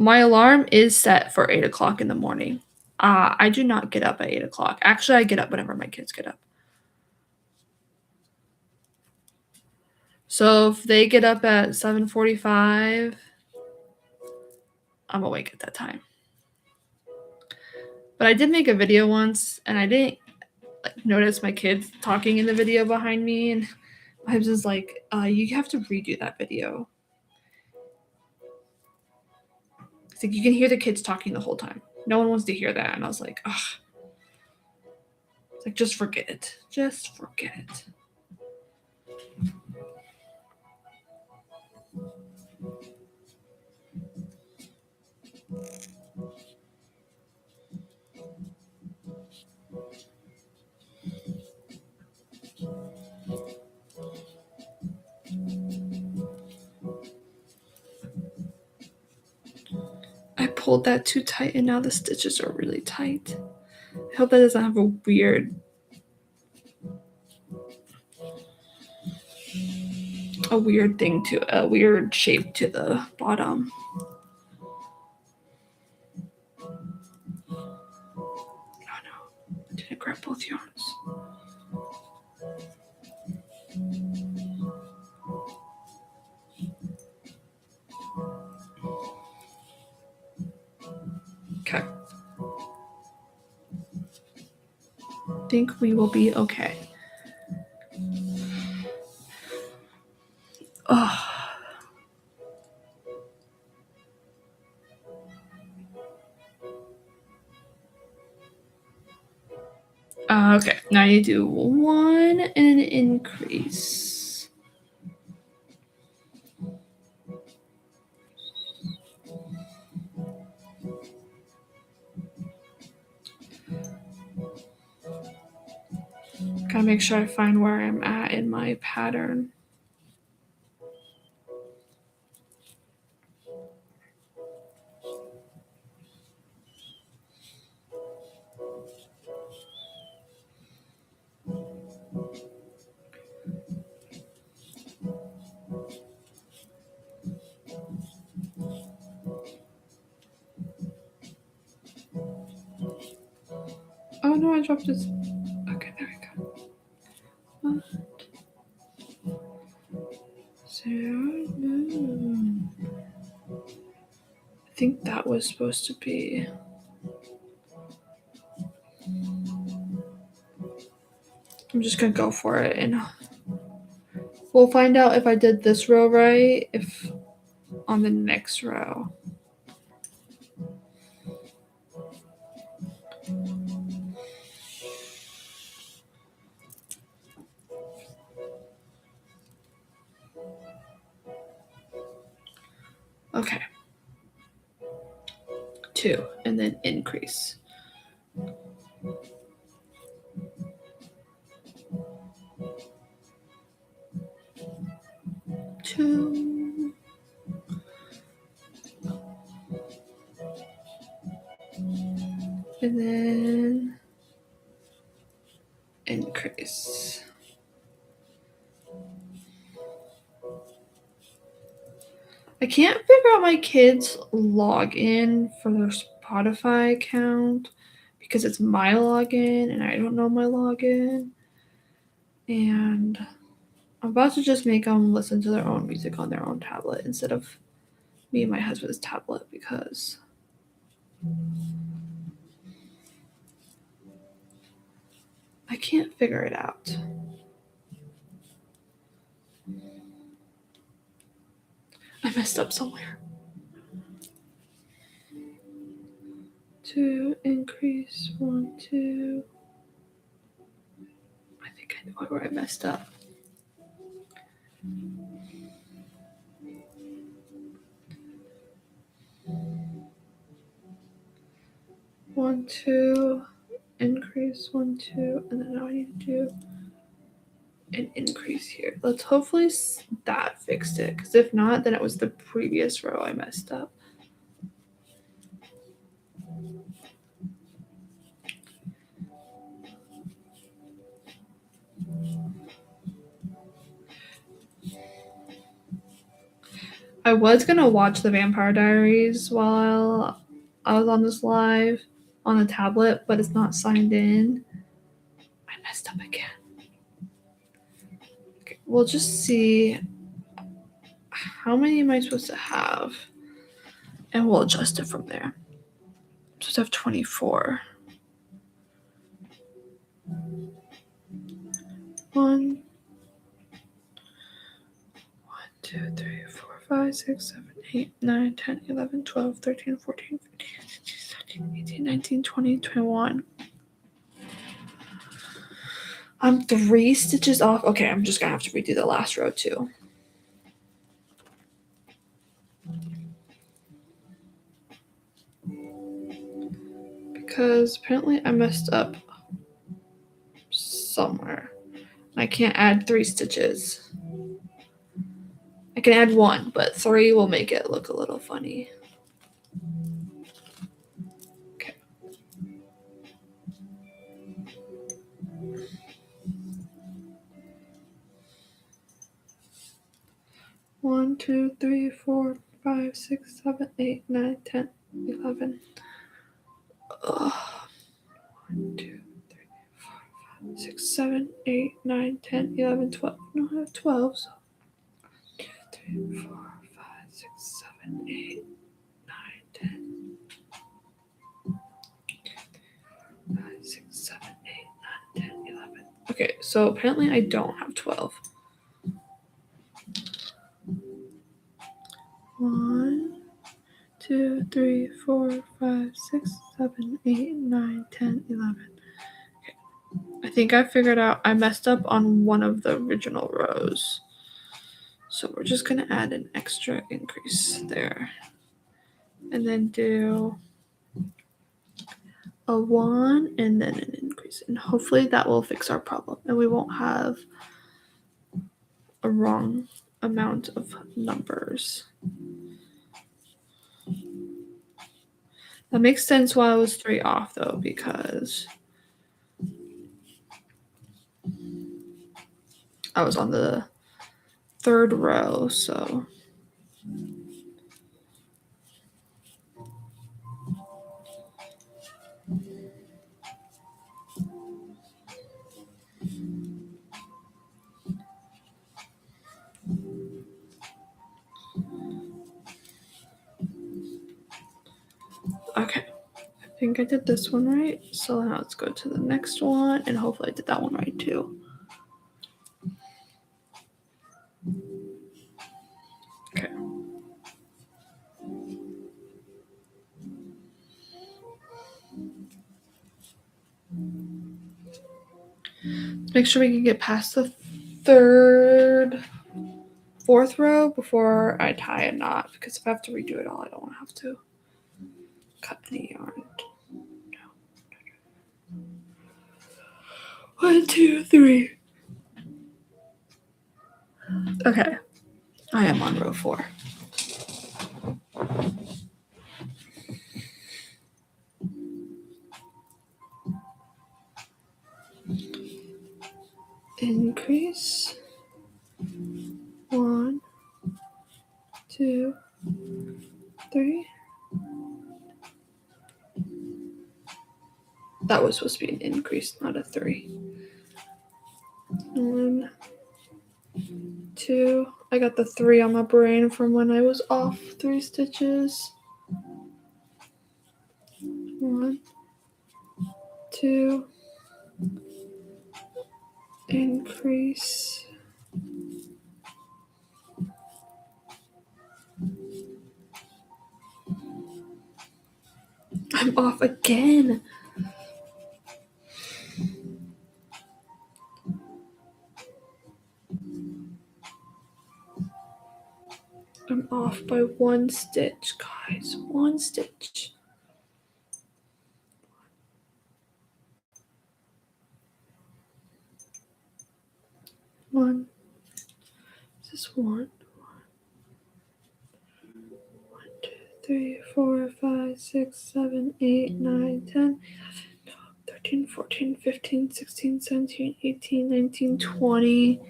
my alarm is set for 8 o'clock in the morning. I do not get up at 8 o'clock. Actually, I get up whenever my kids get up. So if they get up at 7:45, I'm awake at that time. But I did make a video once, and I didn't notice my kids talking in the video behind me, and my husband's like, "You have to redo that video." It's like you can hear the kids talking the whole time. No one wants to hear that, and I was like, "Ugh." It's like just forget it. Just forget it. pulled that too tight and now the stitches are really tight. I hope that doesn't have a weird shape to the bottom. Oh no, I didn't grab both yarns. Okay. I think we will be okay. Oh. Okay, now you do 1 and an increase. Gotta make sure I find where I'm at in my pattern. Oh no, I dropped this. Okay, there we go. 1, 0, no. I think that was supposed to be. I'm just gonna go for it and we'll find out if I did this row right, if on the next row. Okay. 2 and then increase. 2. And then increase. I can't figure out my kids' login for their Spotify account because it's my login and I don't know my login. And I'm about to just make them listen to their own music on their own tablet instead of me and my husband's tablet because I can't figure it out. I messed up somewhere. 2, increase, 1, 2. I think I know where I messed up. One, 2, increase, 1, 2, and then now I need to do an increase here. Let's hopefully that fixed it, because if not, then it was the previous row I messed up. I was gonna watch the Vampire Diaries while I was on this live on the tablet, but it's not signed in. I messed up again. Okay, we'll just see how many am I supposed to have, and we'll adjust it from there. I'm supposed to have 24. 1, 2, 3, 4, 5, 6, 7, 8, 9, 10, 11, 12, 13, 14, 15, 16, 17, 18, 19, 20, 21. I'm 3 stitches off. Okay, I'm just gonna have to redo the last row too. Because apparently I messed up somewhere. I can't add 3 stitches. I can add 1, but 3 will make it look a little funny. 1, 2, 3, 4, 5, 6, 7, 8, 9, 10, 11. Ugh. 1, 2, 3, 4, 5, 6, 7, 8, 9, 10, 11, 12. No, I have 12. So 3, 4, 5, 6, 7, 8, 9, 10. 5, 6, 7, 8, 9, 10, 11. Okay, so apparently I don't have 12. 1, 2, 3, 4, 5, 6, 7, 8, 9, 10, 11. Okay. I think I figured out I messed up on one of the original rows. So we're just going to add an extra increase there. And then do a 1 and then an increase. And hopefully that will fix our problem. And we won't have a wrong amount of numbers. That makes sense why I was 3 off though, because I was on the 3rd row, so okay. I think I did this one right. So now let's go to the next one, and hopefully I did that one right too. Okay. Let's make sure we can get past the 4th row before I tie a knot, because if I have to redo it all, I don't want to have to cut any yarn. No. 1, 2, 3. Okay. I am on row 4. Increase. 1, 2, 3. That was supposed to be an increase, not a 3. 1, 2. I got the 3 on my brain from when I was off 3 stitches. 1, 2. Increase. I'm off again. I'm off by 1 stitch, guys. 1 stitch. 1. Is this 1? 1, 2, 3, 4, 5, 6, 7, 8, 9, 10, 12, 13, 14, 15, 16, 17, 18, 19, 20.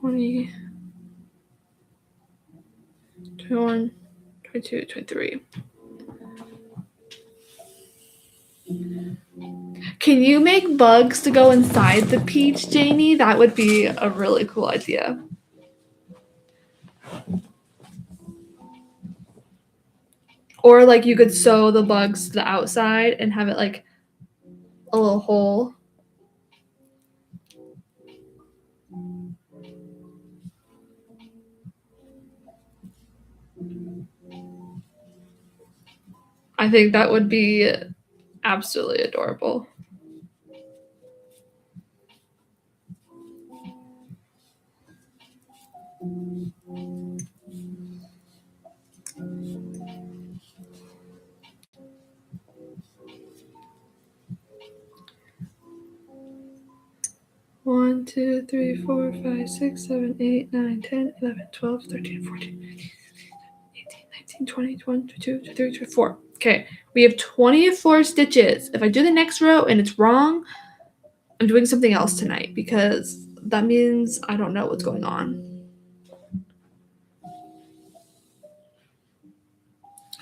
20, 21, 22, 23. Can you make bugs to go inside the peach, Janie? That would be a really cool idea. Or like you could sew the bugs to the outside and have it like a little hole. I think that would be absolutely adorable. One, 2, 3, 4, 5, 6, 7, 8, 9, 10, 11, 12, 13, 14, 15, 18, 19, 20, 21, 22, 23, 24. Okay, we have 24 stitches. If I do the next row and it's wrong, I'm doing something else tonight because that means I don't know what's going on.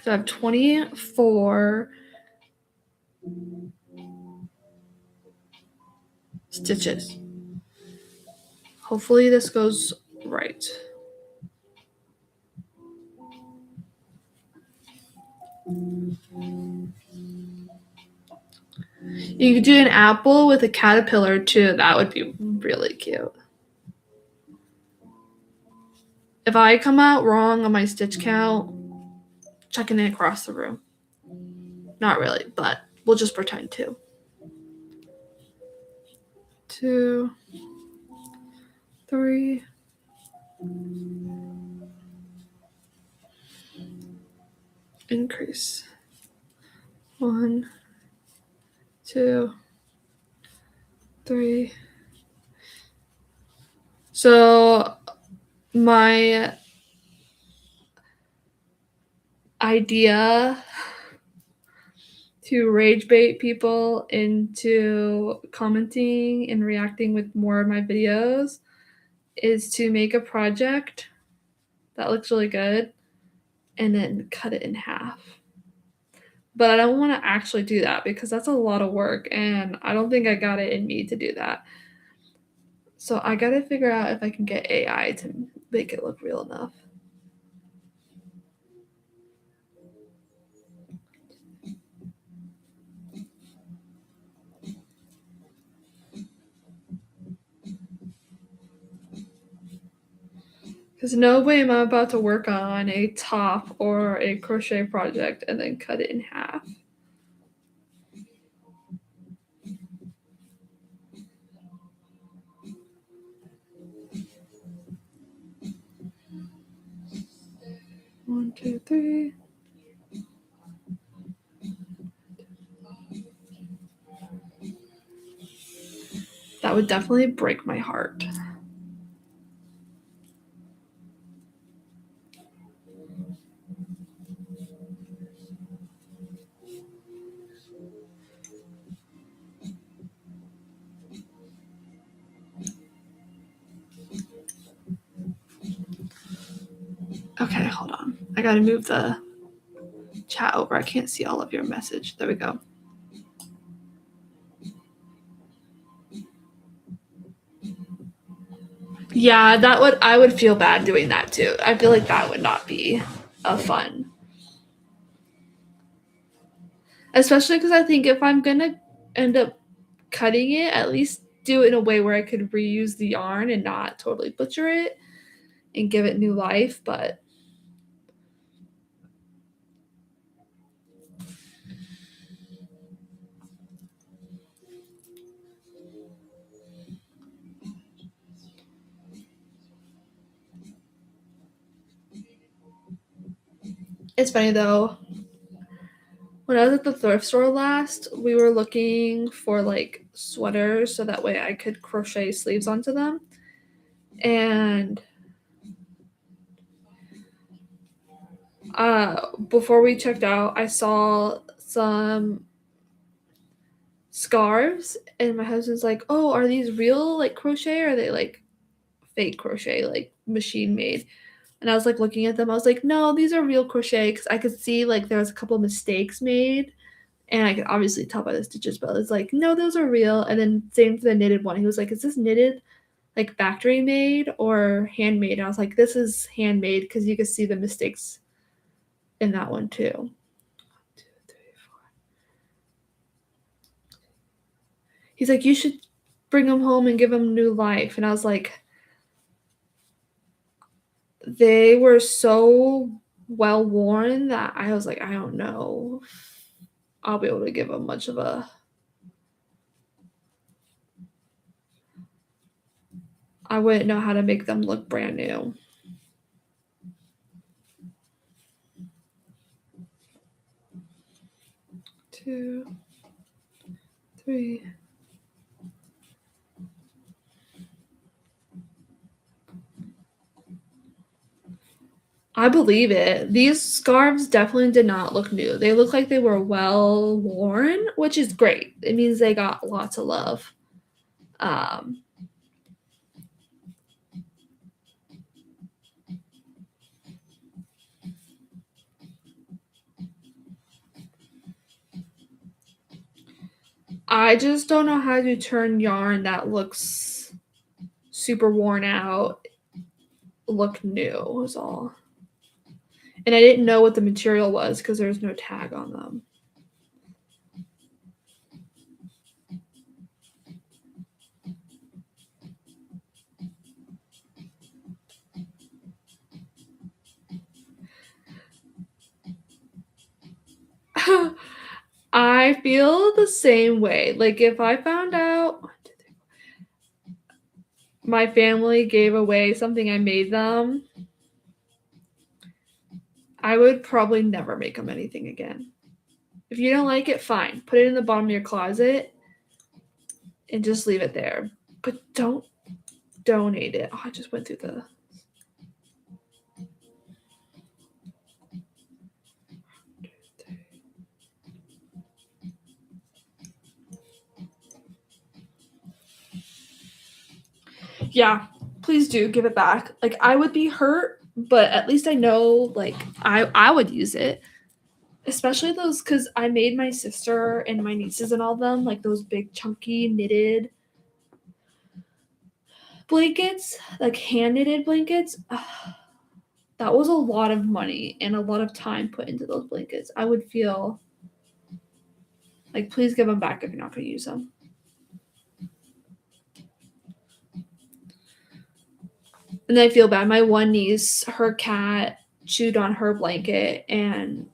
So I have 24 stitches. Hopefully this goes right. You could do an apple with a caterpillar too. That would be really cute. If I come out wrong on my stitch count, checking it across the room. Not really, but we'll just pretend to. 2, 3. Increase. 1, 2, 3. So my idea to rage bait people into commenting and reacting with more of my videos is to make a project that looks really good and then cut it in half. But I don't want to actually do that because that's a lot of work and I don't think I got it in me to do that. So I got to figure out if I can get AI to make it look real enough. Because no way am I about to work on a top or a crochet project and then cut it in half. One, two, three. That would definitely break my heart. Okay, hold on. I gotta move the chat over. I can't see all of your message. There we go. Yeah, I would feel bad doing that too. I feel like that would not be a fun. Especially because I think if I'm gonna end up cutting it, at least do it in a way where I could reuse the yarn and not totally butcher it and give it new life. But it's funny though. When I was at the thrift store last, we were looking for like sweaters so that way I could crochet sleeves onto them. And before we checked out, I saw some scarves and my husband's like, "Oh, are these real like crochet or are they like fake crochet, like machine made?" And I was like looking at them. I was like, "No, these are real crochet," because I could see like there was a couple mistakes made and I could obviously tell by the stitches, but it's like, "No, those are real." And then same for the knitted one. He was like, "Is this knitted like factory made or handmade?" And I was like, "This is handmade," because you could see the mistakes in that one too. 1, 2, 3, 4. He's like, "You should bring them home and give them new life." And I was like, they were so well worn that I was like, I don't know if I'll be able to give them much of a. I wouldn't know how to make them look brand new. Two, three. I believe it. These scarves definitely did not look new. They look like they were well worn, which is great. It means they got lots of love. Um, I just don't know how to turn yarn that looks super worn out look new is all. And I didn't know what the material was because there's no tag on them. I feel the same way. Like if I found out my family gave away something I made them, I would probably never make them anything again. If you don't like it, fine. Put it in the bottom of your closet and just leave it there. But don't donate it. Oh, I just went through the. Yeah, please do give it back. Like I would be hurt, but at least I know like I would use it. Especially those because I made my sister and my nieces and all of them like those big chunky knitted blankets, like hand knitted blankets. That was a lot of money and a lot of time put into those blankets. I would feel like please give them back if you're not going to use them. And then I feel bad. My one niece, her cat chewed on her blanket and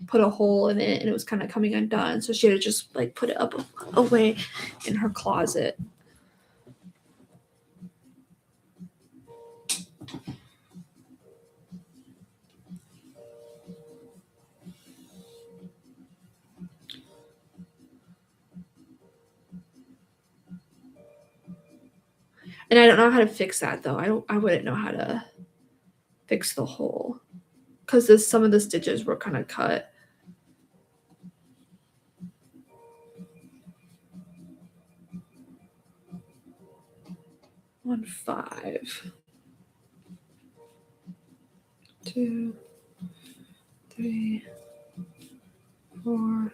put a hole in it and it was kind of coming undone. So she had to just like put it up away in her closet. And I don't know how to fix that though. I wouldn't know how to fix the hole because some of the stitches were kind of cut. 1, 5, 2, 3, 4,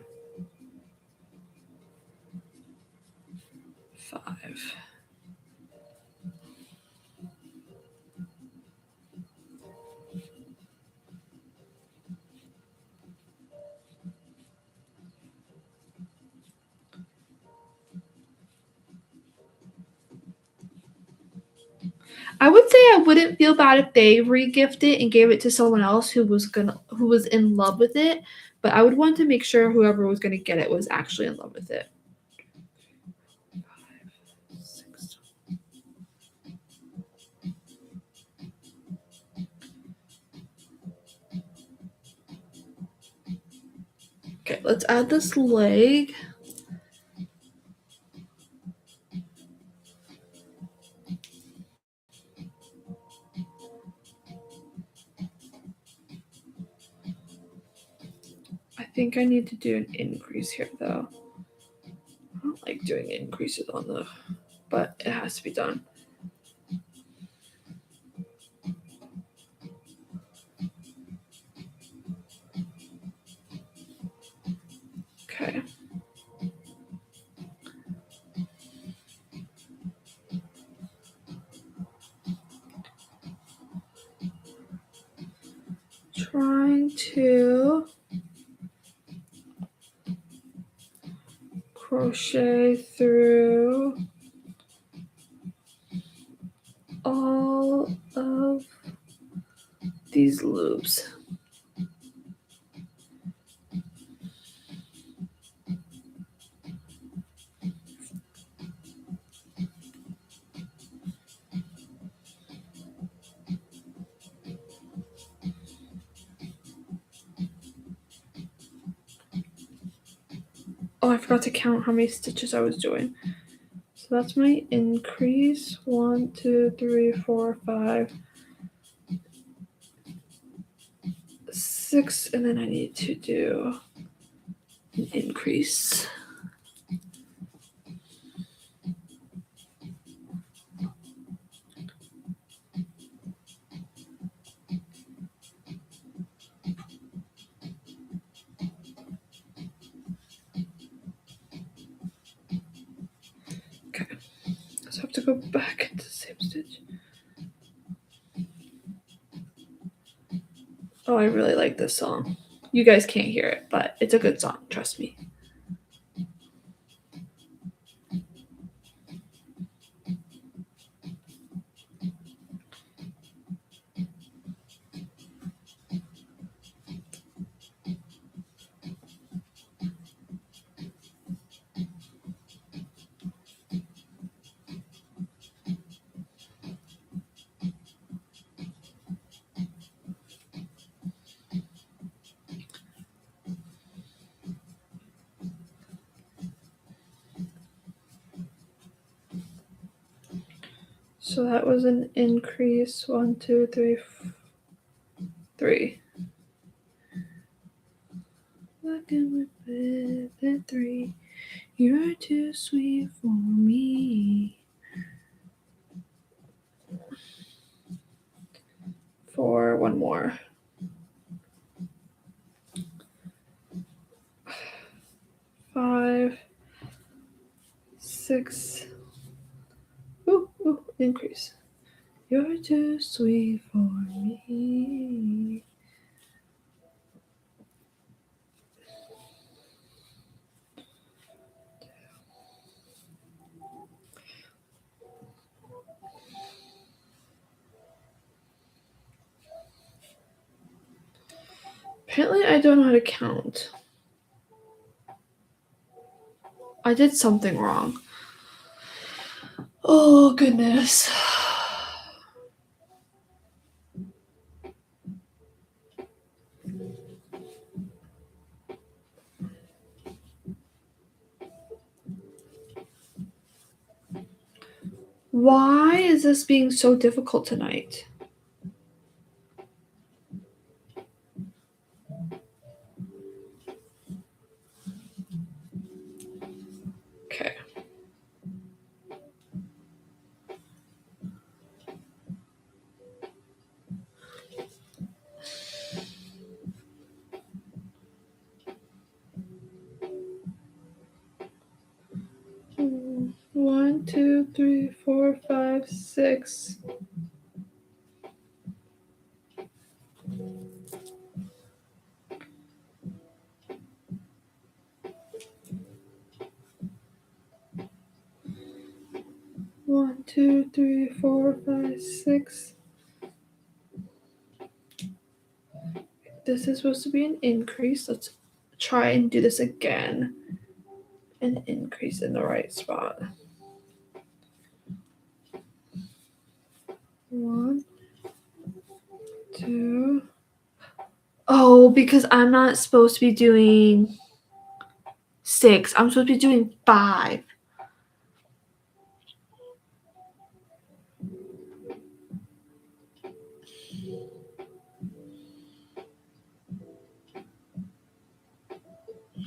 5. I would say I wouldn't feel bad if they re-gift it and gave it to someone else who was in love with it, but I would want to make sure whoever was gonna get it was actually in love with it. 5, 6. Okay, let's add this leg. I think I need to do an increase here though. I don't like doing increases on the, but it has to be done. Okay. Trying to crochet through all of these loops. Oh, I forgot to count how many stitches I was doing. So that's my increase. 1, 2, 3, 4, 5. 6, and then I need to do an increase. Okay, so I have to go back into the same stitch. Oh, I really like this song. You guys can't hear it, but it's a good song, trust me. So that was an increase. 1, 2, 3, 3. Looking with the 3. You're too sweet for me. 4, one more. 5, 6. Ooh, increase. You're too sweet for me. Apparently, I don't know how to count. I did something wrong. Oh, goodness. Why is this being so difficult tonight? Okay. One, 2, 3, 4, 5, 6. One, 2, 3, 4, 5, 6. This is supposed to be an increase. Let's try and do this again. An increase in the right spot. 1, 2. Oh, because I'm not supposed to be doing 6. I'm supposed to be doing 5.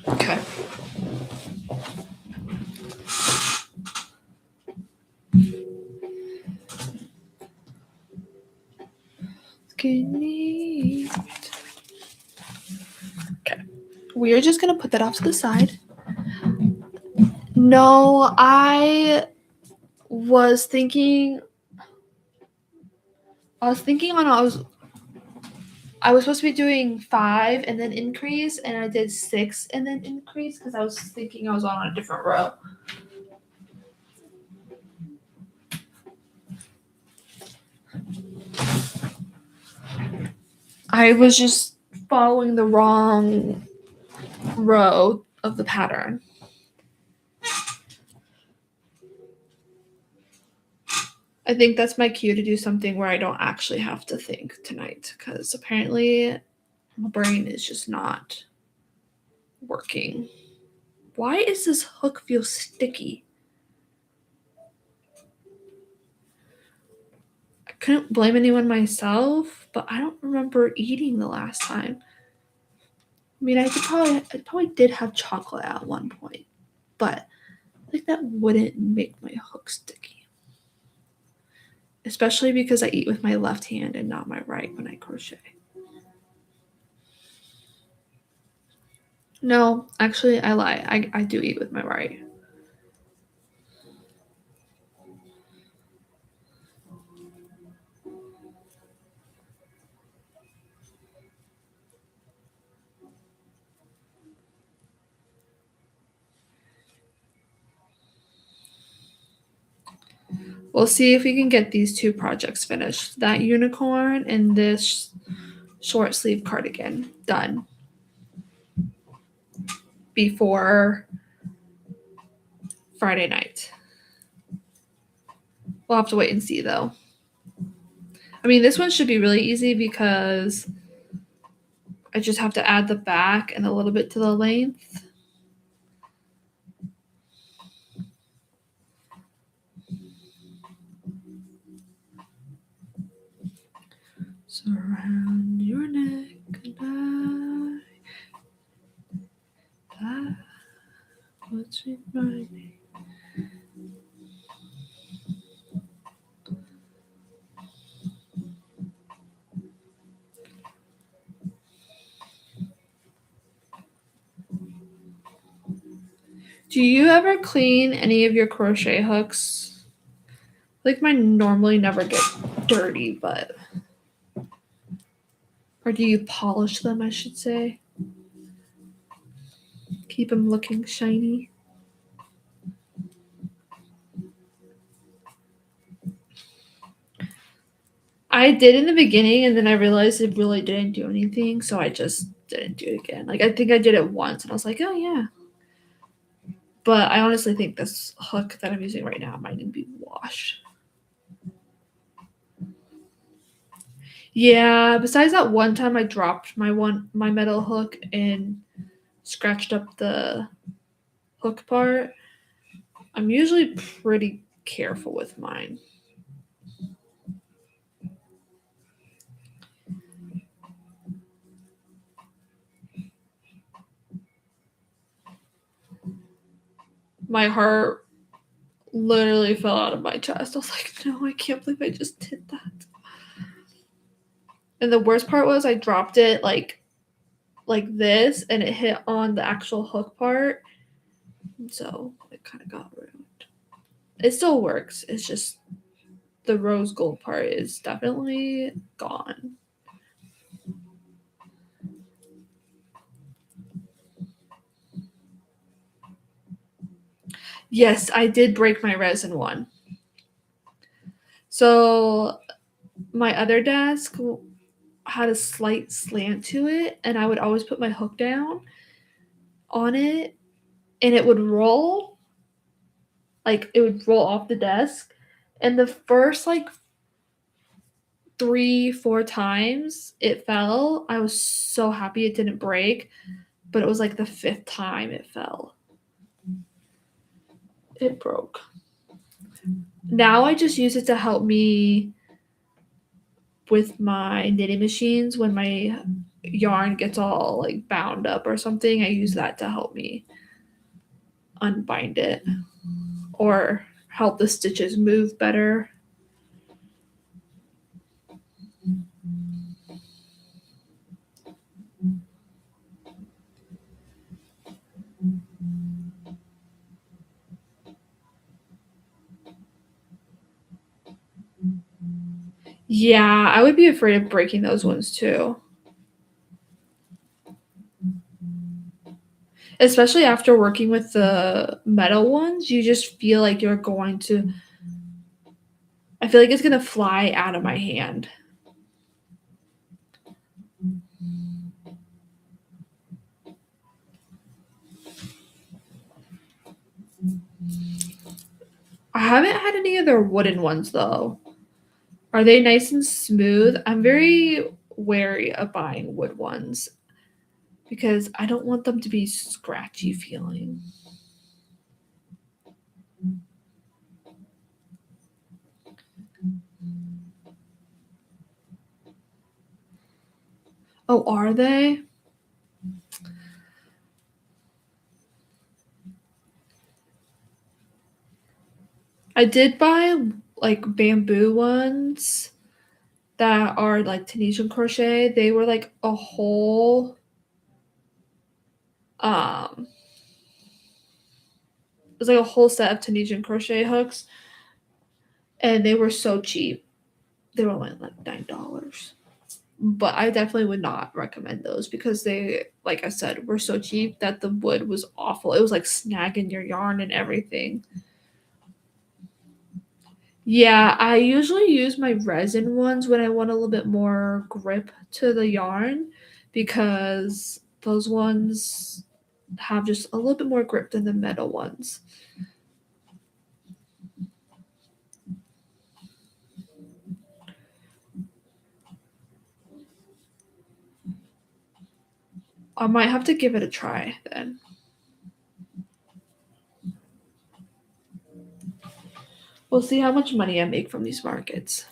Okay. Skinny. Okay. We are just going to put that off to the side. No, I was thinking I was supposed to be doing 5 and then increase, and I did 6 and then increase because I was thinking I was on a different row. I was just following the wrong row of the pattern. I think that's my cue to do something where I don't actually have to think tonight, because apparently my brain is just not working. Why is this hook feel sticky? I couldn't blame anyone myself, but I don't remember eating the last time. I mean, I probably did have chocolate at one point, but like that wouldn't make my hook sticky. Especially because I eat with my left hand and not my right when I crochet. No, actually, I lie. I do eat with my right. We'll see if we can get these two projects finished. That unicorn and this short sleeve cardigan done before Friday night. We'll have to wait and see though. I mean, this one should be really easy because I just have to add the back and a little bit to the length. Surround your neck and that what's reminding. Do you ever clean any of your crochet hooks? Like mine normally never get dirty, but or do you polish them, I should say? Keep them looking shiny. I did in the beginning and then I realized it really didn't do anything, so I just didn't do it again. Like I think I did it once and I was like, "Oh yeah." But I honestly think this hook that I'm using right now might need to be washed. Yeah, besides that one time I dropped my metal hook and scratched up the hook part, I'm usually pretty careful with mine. My heart literally fell out of my chest. I was like, no, I can't believe I just did that. And the worst part was I dropped it like this and it hit on the actual hook part. So it kind of got ruined. It still works. It's just the rose gold part is definitely gone. Yes, I did break my resin one. So my other desk had a slight slant to it, and I would always put my hook down on it, and it would roll. Like it would roll off the desk. And the first like 3, 4 times it fell, I was so happy it didn't break. But it was like the fifth time it fell. It broke. Now I just use it to help me with my knitting machines when my yarn gets all like bound up or something. I use that to help me unbind it or help the stitches move better. Yeah, I would be afraid of breaking those ones too. Especially after working with the metal ones, you just feel like you're going to I feel like it's going to fly out of my hand. I haven't had any of their wooden ones though. Are they nice and smooth? I'm very wary of buying wood ones because I don't want them to be scratchy feeling. Oh, are they? I did buy like bamboo ones that are like Tunisian crochet. They were like a whole um it was like a whole set of Tunisian crochet hooks and they were so cheap. They were only like $9. But I definitely would not recommend those because they, like I said, were so cheap that the wood was awful. It was like snagging your yarn and everything. Yeah, I usually use my resin ones when I want a little bit more grip to the yarn because those ones have just a little bit more grip than the metal ones. I might have to give it a try then. We'll see how much money I make from these markets.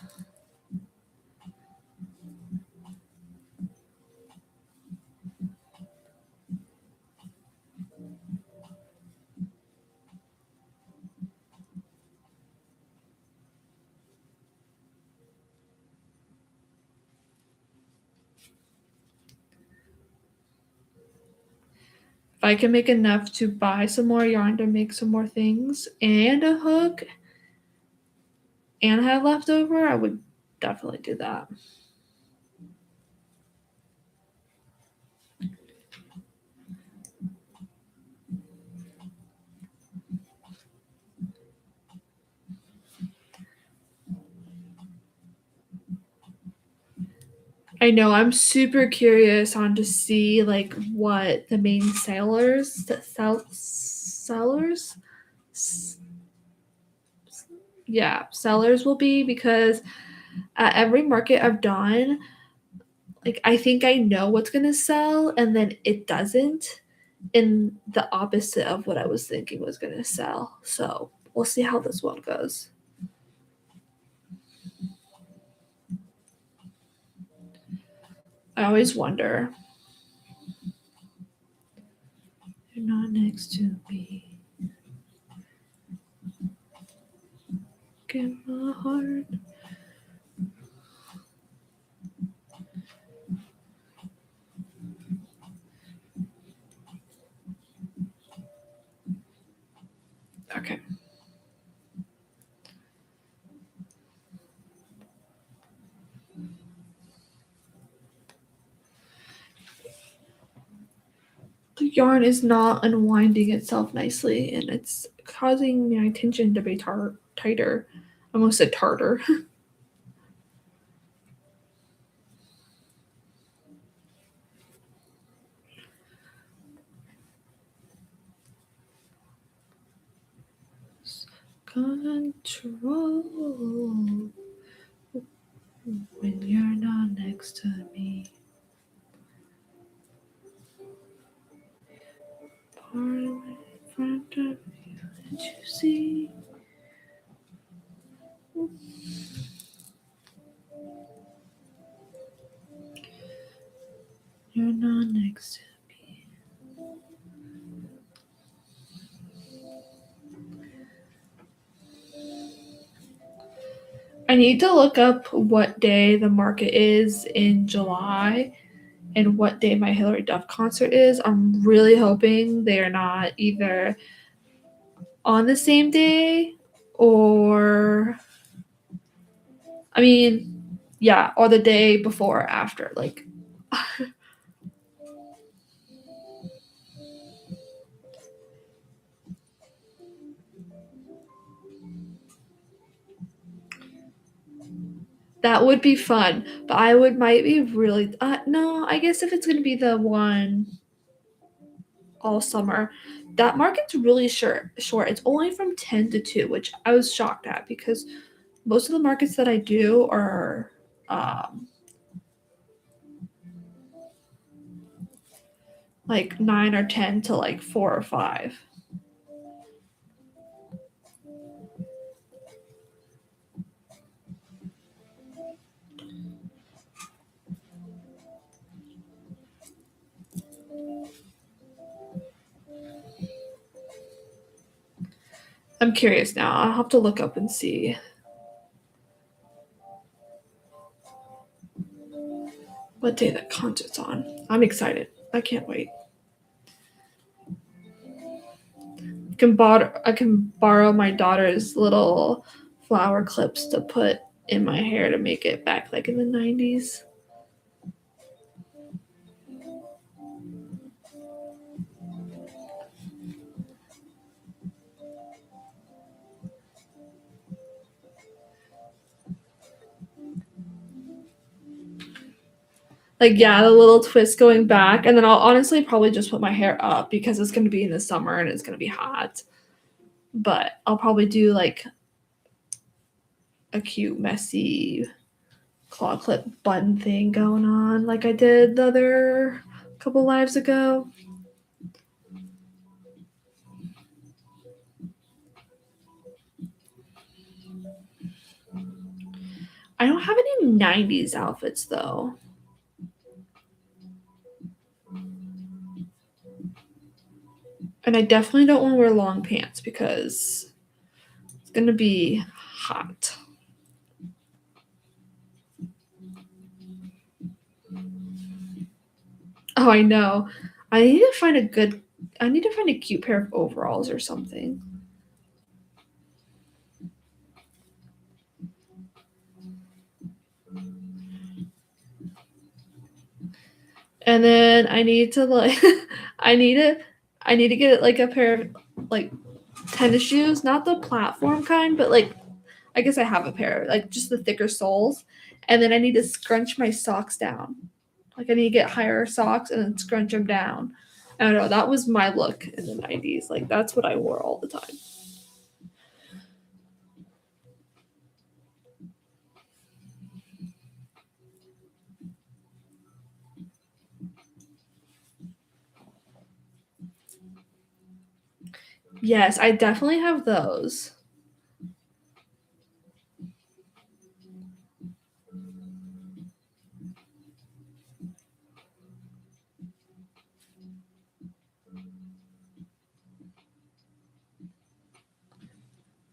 If I can make enough to buy some more yarn to make some more things and a hook and have leftover, I would definitely do that. I know I'm super curious on to see like what the main sellers yeah, sellers will be because at every market I've done, like I think I know what's gonna sell and then it doesn't in the opposite of what I was thinking was gonna sell. So we'll see how this one goes. I always wonder. You're not next to me. Get my heart. Okay. The yarn is not unwinding itself nicely and it's causing my tension to be tighter. I almost said tartar. Control when you're not next to me. Far away in front of you, and you see. You're not next to me. I need to look up what day the market is in July and what day my Hillary Duff concert is. I'm really hoping they are not either on the same day or I mean, yeah, or the day before or after. Like that would be fun, but I would might be really no, I guess if it's going to be the one all summer, that market's really short. It's only from 10 to 2, which I was shocked at because most of the markets that I do are like 9 or 10 to like 4 or 5. I'm curious now. I'll have to look up and see what day that concert's on. I'm excited. I can't wait. I can borrow my daughter's little flower clips to put in my hair to make it back like in the 90s. Like, yeah, the little twist going back, and then I'll honestly probably just put my hair up because it's going to be in the summer and it's going to be hot. But I'll probably do like a cute, messy claw clip bun thing going on like I did the other couple lives ago. I don't have any 90s outfits though. And I definitely don't want to wear long pants because it's going to be hot. Oh, I know. I need to find a cute pair of overalls or something. And then I need to like I need to I need to get like a pair of like tennis shoes, not the platform kind, but like I guess I have a pair, like just the thicker soles. And then I need to scrunch my socks down. Like I need to get higher socks and then scrunch them down. I don't know. That was my look in the 90s. Like that's what I wore all the time. Yes, I definitely have those.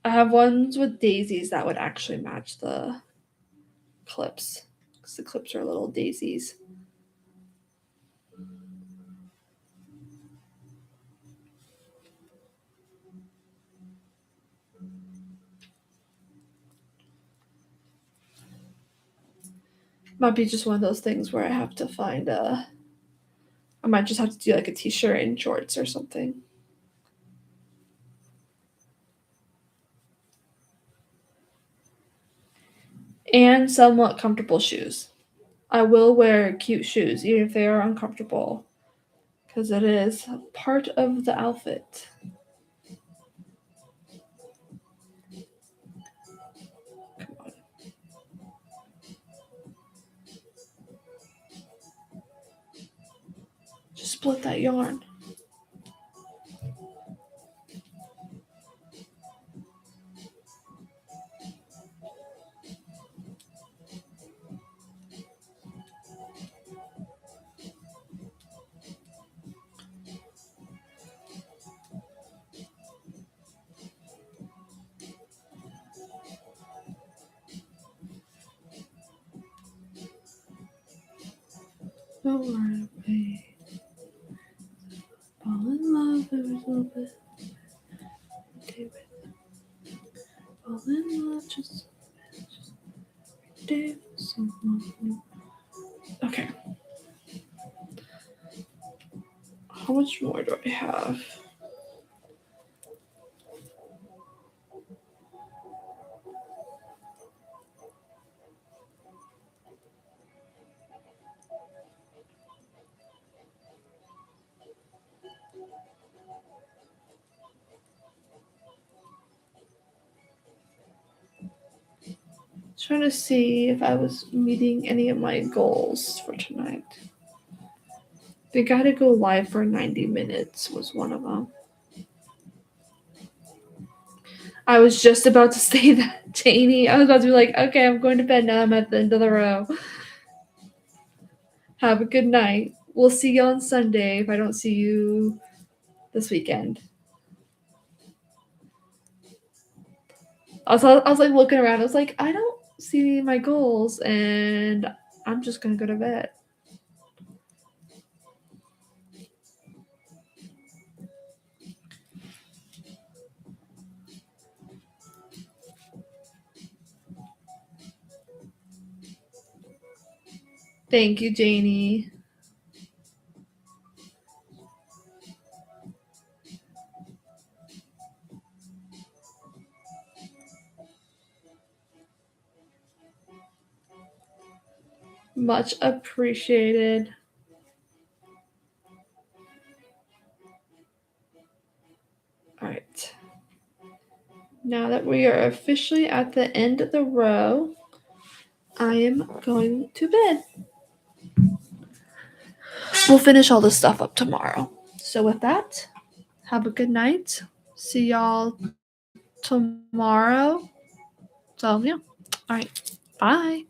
I have ones with daisies that would actually match the clips because the clips are little daisies. Might be just one of those things where I have to find a. I might just have to do like a t-shirt and shorts or something. And somewhat comfortable shoes. I will wear cute shoes, even if they are uncomfortable, because it is part of the outfit. Come on. Just split that yarn. Don't worry, babe. Fall in love every little bit. David. Fall in love just David. Okay. How much more do I have? Trying to see if I was meeting any of my goals for tonight. I think I had to go live for 90 minutes was one of them. I was just about to say that, Janie. I was about to be like, okay, I'm going to bed now. I'm at the end of the row. Have a good night. We'll see you on Sunday if I don't see you this weekend. I was like looking around. I was like, I don't see my goals, and I'm just gonna go to bed. Thank you, Janie. Much appreciated. All right. Now that we are officially at the end of the row, I am going to bed. We'll finish all this stuff up tomorrow. So with that, have a good night. See y'all tomorrow. So yeah. All right. Bye.